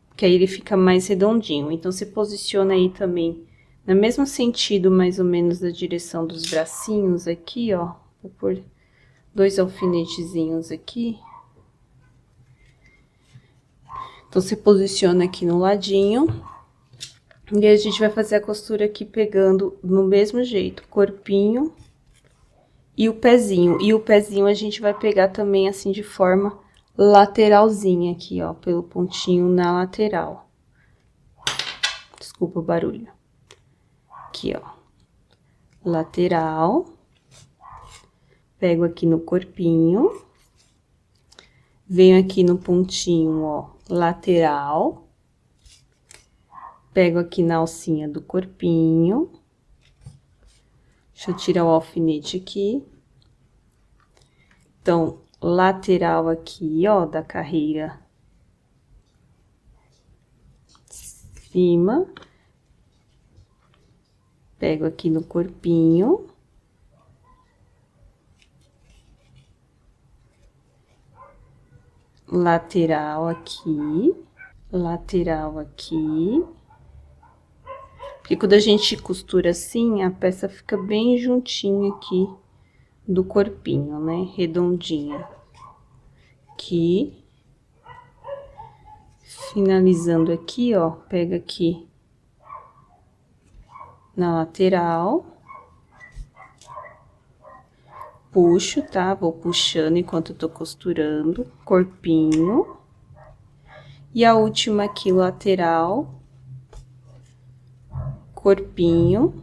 Porque aí ele fica mais redondinho. Então, se posiciona aí também no mesmo sentido, mais ou menos, da direção dos bracinhos aqui, ó. Vou pôr 2 alfinetezinhos aqui. Então, se posiciona aqui no ladinho. E a gente vai fazer a costura aqui pegando no mesmo jeito, corpinho e o pezinho. E o pezinho a gente vai pegar também assim de forma lateralzinha aqui, ó, pelo pontinho na lateral. Desculpa o barulho. Aqui, ó, lateral, pego aqui no corpinho, venho aqui no pontinho, ó, lateral, pego aqui na alcinha do corpinho, deixa eu tirar o alfinete aqui, então, lateral aqui, ó, da carreira, cima, pego aqui no corpinho. Lateral aqui. Lateral aqui. Porque quando a gente costura assim, a peça fica bem juntinha aqui do corpinho, né? Redondinha. Aqui. Finalizando aqui, ó, pega aqui na lateral, puxo, tá? Vou puxando enquanto eu tô costurando, corpinho. E a última aqui, lateral, corpinho.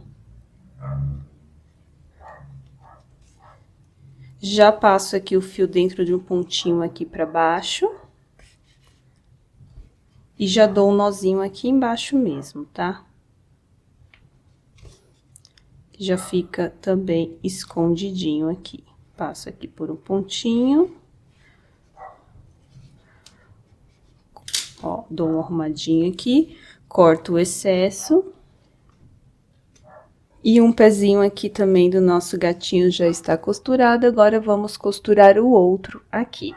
Já passo aqui o fio dentro de um pontinho aqui pra baixo. E já dou um nozinho aqui embaixo mesmo, tá? Já fica também escondidinho aqui. Passo aqui por um pontinho. Ó, dou uma arrumadinha aqui, corto o excesso. E um pezinho aqui também do nosso gatinho já está costurado, agora vamos costurar o outro aqui.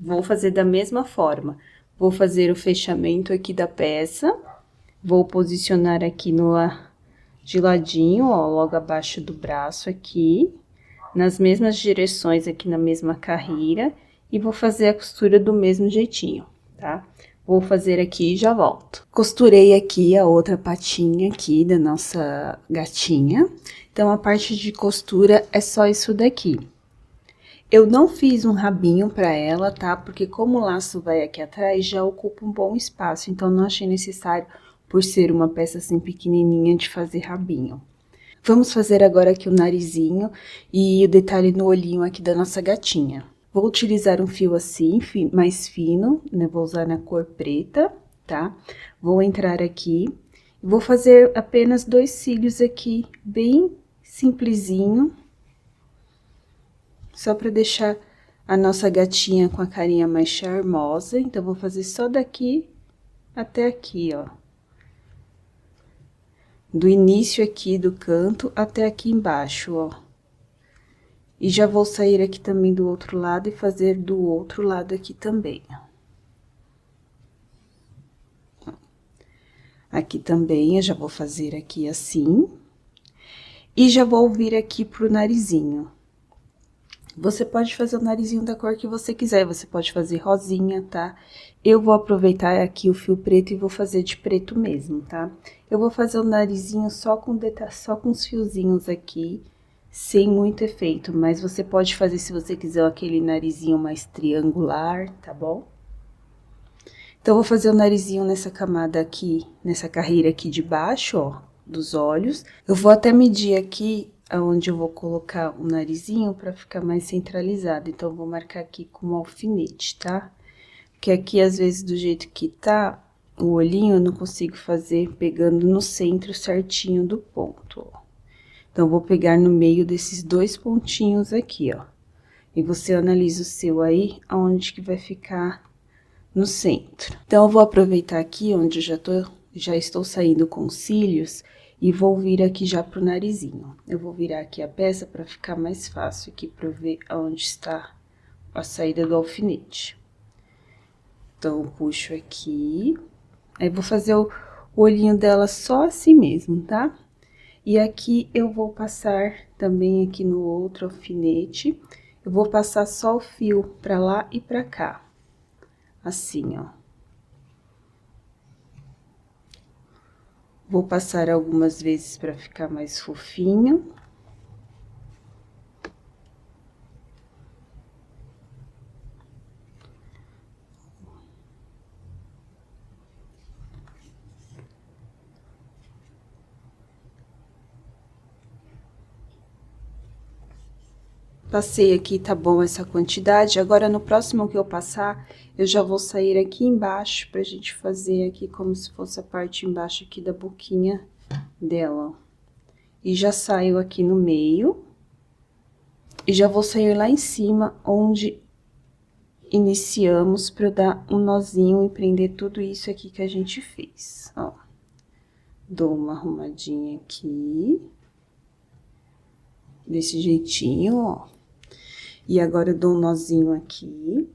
Vou fazer da mesma forma, vou fazer o fechamento aqui da peça, vou posicionar aqui de ladinho, ó, logo abaixo do braço aqui, nas mesmas direções aqui na mesma carreira, e vou fazer a costura do mesmo jeitinho, tá? Vou fazer aqui e já volto. Costurei aqui a outra patinha aqui da nossa gatinha. Então, a parte de costura é só isso daqui. Eu não fiz um rabinho pra ela, tá? Porque como o laço vai aqui atrás, já ocupa um bom espaço. Então, não achei necessário, por ser uma peça assim pequenininha, de fazer rabinho. Vamos fazer agora aqui o narizinho e o detalhe no olhinho aqui da nossa gatinha. Vou utilizar um fio assim, mais fino, né? Vou usar na cor preta, tá? Vou entrar aqui, vou fazer apenas 2 cílios aqui, bem simplesinho. Só pra deixar a nossa gatinha com a carinha mais charmosa. Então, vou fazer só daqui até aqui, ó. Do início aqui do canto até aqui embaixo, ó. E já vou sair aqui também do outro lado e fazer do outro lado aqui também. Aqui também eu já vou fazer aqui assim. E já vou vir aqui pro narizinho. Você pode fazer o narizinho da cor que você quiser, você pode fazer rosinha, tá? Eu vou aproveitar aqui o fio preto e vou fazer de preto mesmo, tá? Eu vou fazer o narizinho só com os fiozinhos aqui, sem muito efeito, mas você pode fazer se você quiser aquele narizinho mais triangular, tá bom? Então, eu vou fazer o narizinho nessa camada aqui, nessa carreira aqui de baixo, ó, dos olhos. Eu vou até medir aqui aonde eu vou colocar o narizinho pra ficar mais centralizado. Então, eu vou marcar aqui com um alfinete, tá? Porque aqui, às vezes, do jeito que tá, o olhinho eu não consigo fazer pegando no centro certinho do ponto, ó. Então, eu vou pegar no meio desses 2 pontinhos aqui, ó. E você analisa o seu aí, aonde que vai ficar no centro. Então, eu vou aproveitar aqui, onde eu já estou saindo com os cílios, e vou vir aqui já pro narizinho. Eu vou virar aqui a peça pra ficar mais fácil aqui pra eu ver aonde está a saída do alfinete. Então, eu puxo aqui. Aí, vou fazer o olhinho dela só assim mesmo, tá? E aqui eu vou passar também aqui no outro alfinete, eu vou passar só o fio pra lá e pra cá, assim, ó. Vou passar algumas vezes pra ficar mais fofinho. Passei aqui, tá bom essa quantidade. Agora, no próximo que eu passar, eu já vou sair aqui embaixo pra gente fazer aqui como se fosse a parte embaixo aqui da boquinha dela. E já saio aqui no meio. E já vou sair lá em cima, onde iniciamos, pra eu dar um nozinho e prender tudo isso aqui que a gente fez, ó. Dou uma arrumadinha aqui. Desse jeitinho, ó. E agora, eu dou um nozinho aqui.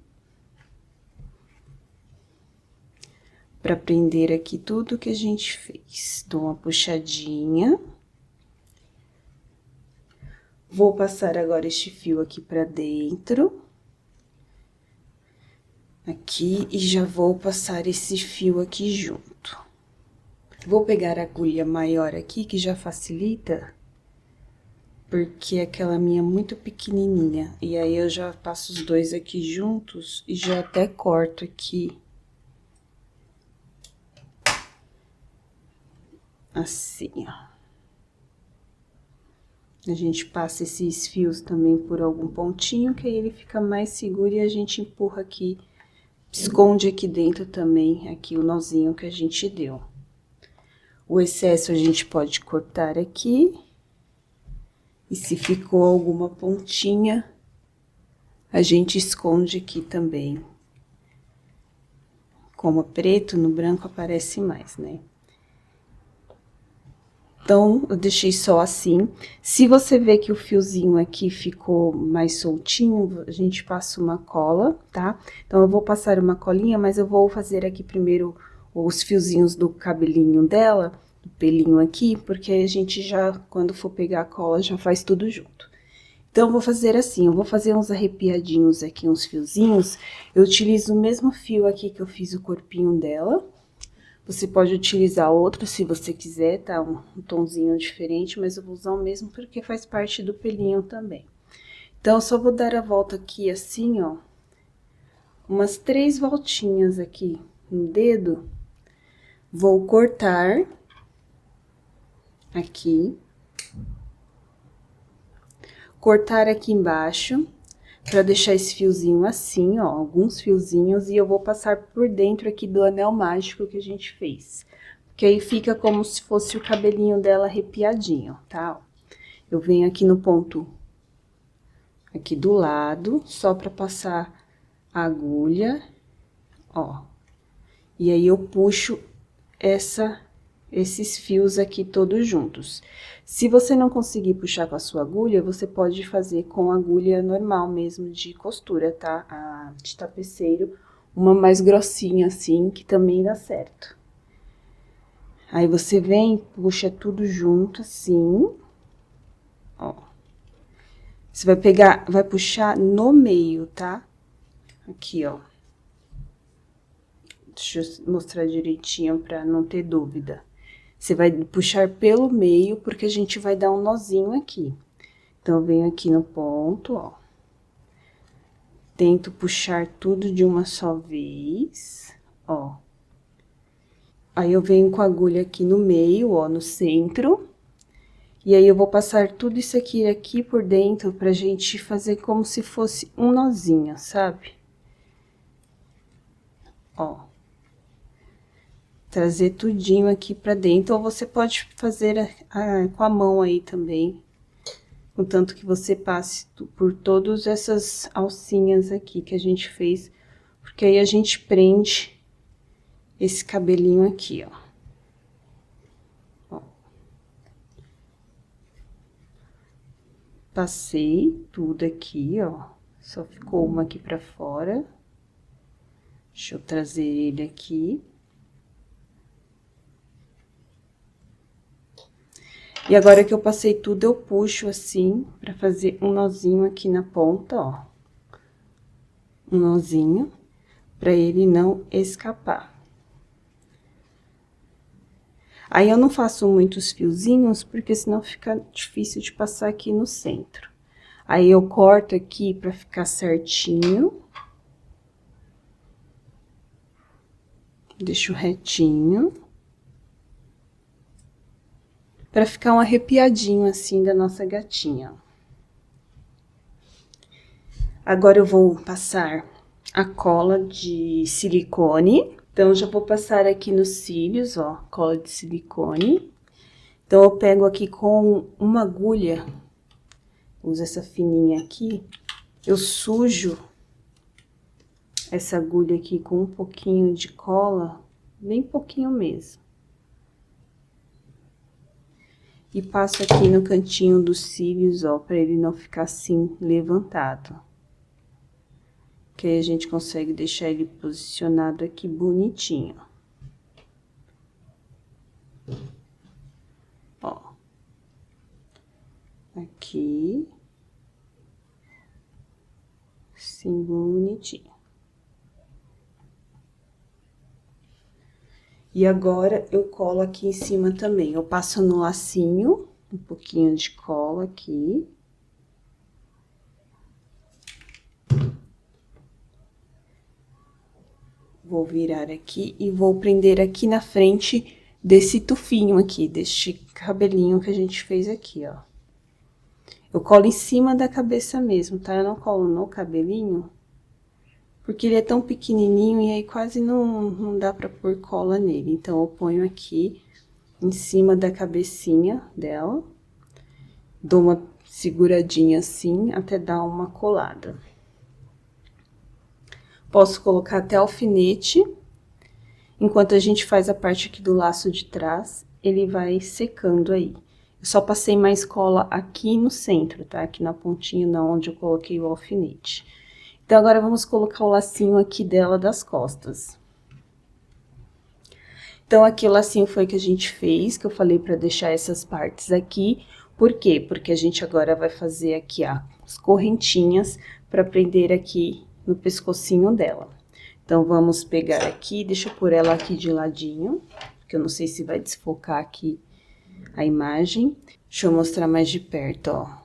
Pra prender aqui tudo que a gente fez. Dou uma puxadinha. Vou passar agora este fio aqui pra dentro. Aqui, e já vou passar esse fio aqui junto. Vou pegar a agulha maior aqui, que já facilita, porque aquela minha é muito pequenininha. E aí, eu já passo os 2 aqui juntos e já até corto aqui. Assim, ó. A gente passa esses fios também por algum pontinho, que aí ele fica mais seguro e a gente empurra aqui, esconde aqui dentro também, aqui o nozinho que a gente deu. O excesso a gente pode cortar aqui. E se ficou alguma pontinha, a gente esconde aqui também. Como é preto, no branco aparece mais, né? Então, eu deixei só assim. Se você ver que o fiozinho aqui ficou mais soltinho, a gente passa uma cola, tá? Então, eu vou passar uma colinha, mas eu vou fazer aqui primeiro os fiozinhos do cabelinho dela, do pelinho aqui, porque a gente já, quando for pegar a cola, já faz tudo junto. Então, eu vou fazer assim, eu vou fazer uns arrepiadinhos aqui, uns fiozinhos. Eu utilizo o mesmo fio aqui que eu fiz o corpinho dela. Você pode utilizar outro se você quiser, tá? Um tonzinho diferente, mas eu vou usar o mesmo porque faz parte do pelinho também. Então, eu só vou dar a volta aqui assim, ó. Umas 3 voltinhas aqui no dedo. Vou cortar aqui. Cortar aqui embaixo, pra deixar esse fiozinho assim, ó, alguns fiozinhos, e eu vou passar por dentro aqui do anel mágico que a gente fez. Porque aí fica como se fosse o cabelinho dela arrepiadinho, tá? Eu venho aqui no ponto, aqui do lado, só pra passar a agulha, ó. E aí, eu puxo esses fios aqui todos juntos. Se você não conseguir puxar com a sua agulha, você pode fazer com agulha normal mesmo, de costura, tá? De tapeceiro, uma mais grossinha assim, que também dá certo. Aí, você vem, puxa tudo junto assim, ó. Você vai pegar, vai puxar no meio, tá? Aqui, ó. Deixa eu mostrar direitinho pra não ter dúvida. Você vai puxar pelo meio, porque a gente vai dar um nozinho aqui. Então, eu venho aqui no ponto, ó. Tento puxar tudo de uma só vez, ó. Aí, eu venho com a agulha aqui no meio, ó, no centro. E aí, eu vou passar tudo isso aqui por dentro, pra gente fazer como se fosse um nozinho, sabe? Ó. Trazer tudinho aqui pra dentro, ou você pode fazer com a mão aí também, contanto que você passe por todas essas alcinhas aqui que a gente fez, porque aí a gente prende esse cabelinho aqui, ó. Passei tudo aqui, ó, só ficou uma aqui pra fora. Deixa eu trazer ele aqui. E agora que eu passei tudo, eu puxo assim, pra fazer um nozinho aqui na ponta, ó. Um nozinho, pra ele não escapar. Aí, eu não faço muitos fiozinhos, porque senão fica difícil de passar aqui no centro. Aí, eu corto aqui pra ficar certinho. Deixo retinho. Pra ficar um arrepiadinho assim da nossa gatinha. Agora, eu vou passar a cola de silicone. Então, já vou passar aqui nos cílios, ó, cola de silicone. Então, eu pego aqui com uma agulha, uso essa fininha aqui, eu sujo essa agulha aqui com um pouquinho de cola, bem pouquinho mesmo. E passo aqui no cantinho dos cílios, ó, pra ele não ficar assim, levantado. Que aí a gente consegue deixar ele posicionado aqui bonitinho. Ó. Aqui. Assim, bonitinho. E agora, eu colo aqui em cima também. Eu passo no lacinho, um pouquinho de cola aqui. Vou virar aqui e vou prender aqui na frente desse tufinho aqui, deste cabelinho que a gente fez aqui, ó. Eu colo em cima da cabeça mesmo, tá? Eu não colo no cabelinho, porque ele é tão pequenininho e aí quase não dá pra pôr cola nele. Então, eu ponho aqui em cima da cabecinha dela, dou uma seguradinha assim, até dar uma colada. Posso colocar até alfinete. Enquanto a gente faz a parte aqui do laço de trás, ele vai secando aí. Eu só passei mais cola aqui no centro, tá? Aqui na pontinha, não, onde eu coloquei o alfinete. Então, agora vamos colocar o lacinho aqui dela das costas. Então, aqui o lacinho foi que a gente fez, que eu falei pra deixar essas partes aqui. Por quê? Porque a gente agora vai fazer aqui as correntinhas pra prender aqui no pescocinho dela. Então, vamos pegar aqui, deixa eu pôr ela aqui de ladinho, porque eu não sei se vai desfocar aqui a imagem. Deixa eu mostrar mais de perto, ó.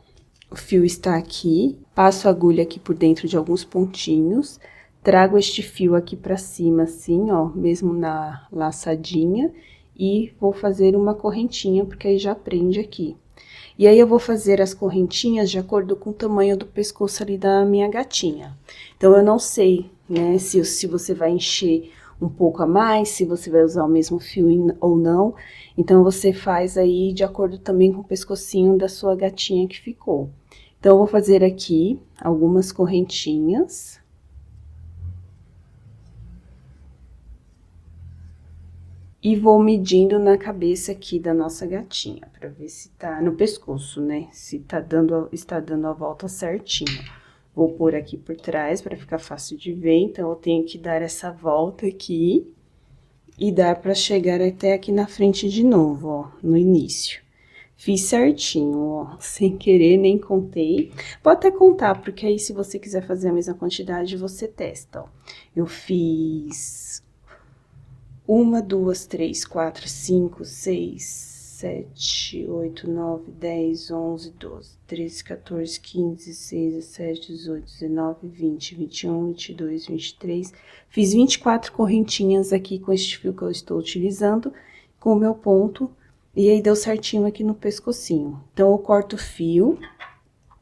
O fio está aqui, passo a agulha aqui por dentro de alguns pontinhos, trago este fio aqui pra cima, assim, ó, mesmo na laçadinha, e vou fazer uma correntinha, porque aí já prende aqui. E aí, eu vou fazer as correntinhas de acordo com o tamanho do pescoço ali da minha gatinha. Então, eu não sei, né, se você vai encher um pouco a mais, se você vai usar o mesmo fio ou não. Então, você faz aí de acordo também com o pescocinho da sua gatinha que ficou. Então, eu vou fazer aqui algumas correntinhas. E vou medindo na cabeça aqui da nossa gatinha, pra ver se tá no pescoço, né? Se está dando a volta certinho. Vou pôr aqui por trás pra ficar fácil de ver, então eu tenho que dar essa volta aqui e dar pra chegar até aqui na frente de novo, ó, no início. Fiz certinho, ó, sem querer, nem contei. Pode até contar, porque aí se você quiser fazer a mesma quantidade, você testa, ó. Eu fiz 1, 2, 3, 4, 5, 6, 7, 8, 9, 10, 11, 12, 13, 14, 15, 16, 17, 18, 19, 20, 21, 22, 23. Fiz 24 correntinhas aqui com este fio que eu estou utilizando, com o meu ponto, e aí deu certinho aqui no pescocinho. Então, eu corto o fio,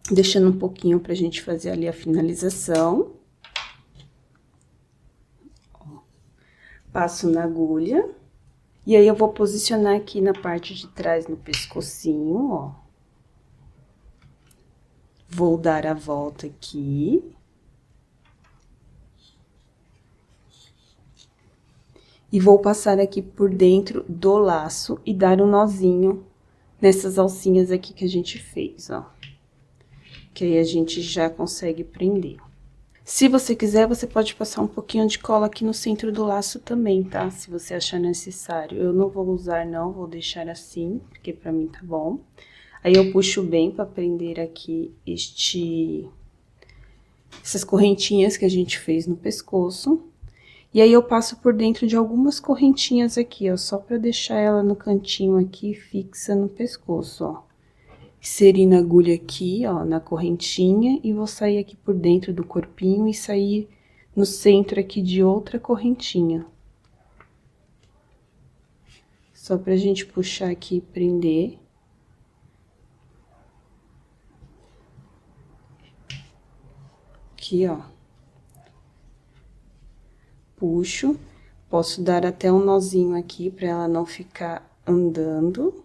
deixando um pouquinho pra gente fazer ali a finalização. Passo na agulha, e aí eu vou posicionar aqui na parte de trás no pescocinho, ó. Vou dar a volta aqui. E vou passar aqui por dentro do laço e dar um nozinho nessas alcinhas aqui que a gente fez, ó. Que aí a gente já consegue prender. Se você quiser, você pode passar um pouquinho de cola aqui no centro do laço também, tá? Se você achar necessário. Eu não vou usar, não, vou deixar assim, porque pra mim tá bom. Aí, eu puxo bem pra prender aqui essas correntinhas que a gente fez no pescoço. E aí, eu passo por dentro de algumas correntinhas aqui, ó, só pra deixar ela no cantinho aqui, fixa no pescoço, ó. Inserindo a agulha aqui, ó, na correntinha, e vou sair aqui por dentro do corpinho e sair no centro aqui de outra correntinha. Só pra gente puxar aqui e prender. Aqui, ó. Puxo, posso dar até um nozinho aqui pra ela não ficar andando.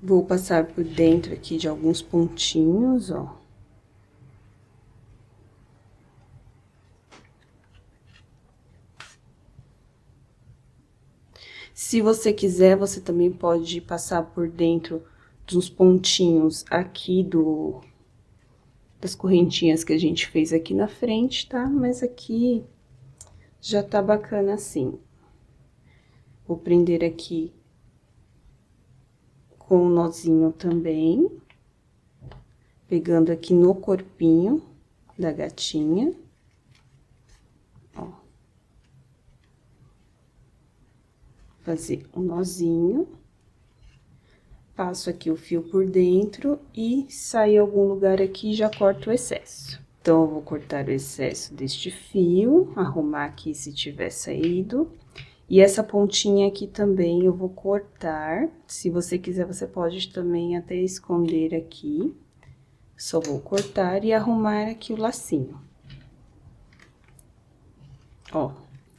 Vou passar por dentro aqui de alguns pontinhos, ó. Se você quiser, você também pode passar por dentro dos pontinhos aqui das correntinhas que a gente fez aqui na frente, tá? Mas aqui já tá bacana assim. Vou prender aqui com um nozinho também, pegando aqui no corpinho da gatinha, ó. Fazer um nozinho, passo aqui o fio por dentro e sair algum lugar aqui e já corto o excesso. Então, eu vou cortar o excesso deste fio, arrumar aqui se tiver saído. E essa pontinha aqui também eu vou cortar. Se você quiser, você pode também até esconder aqui. Só vou cortar e arrumar aqui o lacinho. Ó,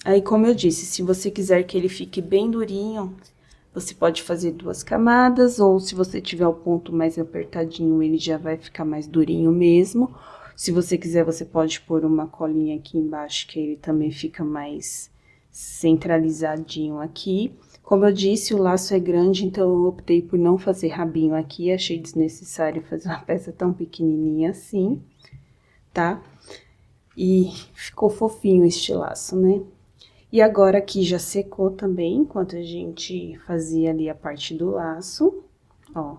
Aí, como eu disse, se você quiser que ele fique bem durinho, você pode fazer 2 camadas, ou se você tiver o ponto mais apertadinho, ele já vai ficar mais durinho mesmo. Se você quiser, você pode pôr uma colinha aqui embaixo, que ele também fica mais centralizadinho aqui. Como eu disse, o laço é grande, então eu optei por não fazer rabinho aqui, achei desnecessário fazer uma peça tão pequenininha assim, tá? E ficou fofinho este laço, né? E agora aqui já secou também, enquanto a gente fazia ali a parte do laço, ó.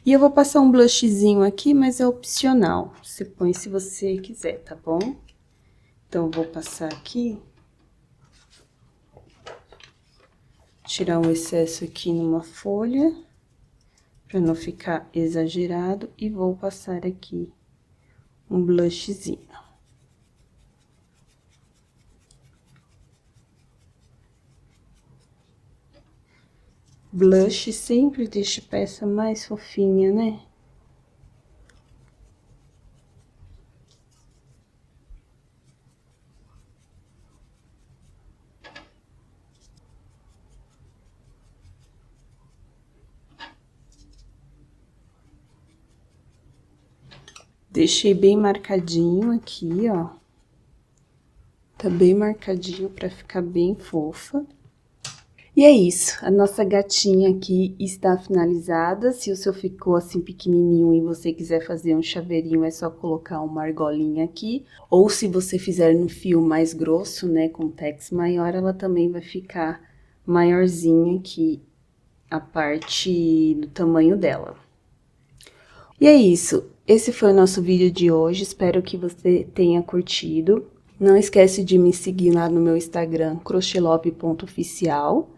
E eu vou passar um blushzinho aqui, mas é opcional, você põe se você quiser, tá bom? Então, eu vou passar aqui. Tirar um excesso aqui numa folha, pra não ficar exagerado, e vou passar aqui um blushzinho. Blush sempre deixa a peça mais fofinha, né? Deixei bem marcadinho aqui, ó. Tá bem marcadinho pra ficar bem fofa. E é isso, a nossa gatinha aqui está finalizada. Se o seu ficou assim pequenininho e você quiser fazer um chaveirinho, é só colocar uma argolinha aqui. Ou se você fizer no fio mais grosso, né, com tex maior, ela também vai ficar maiorzinha aqui, a parte do tamanho dela. E é isso, esse foi o nosso vídeo de hoje, espero que você tenha curtido. Não esquece de me seguir lá no meu Instagram, crochelove.oficial.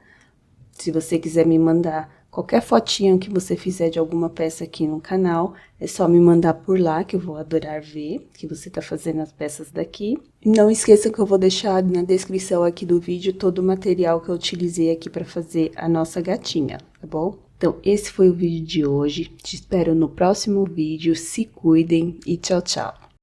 Se você quiser me mandar qualquer fotinho que você fizer de alguma peça aqui no canal, é só me mandar por lá, que eu vou adorar ver que você tá fazendo as peças daqui. E não esqueça que eu vou deixar na descrição aqui do vídeo todo o material que eu utilizei aqui para fazer a nossa gatinha, tá bom? Então, esse foi o vídeo de hoje. Te espero no próximo vídeo. Se cuidem e tchau, tchau!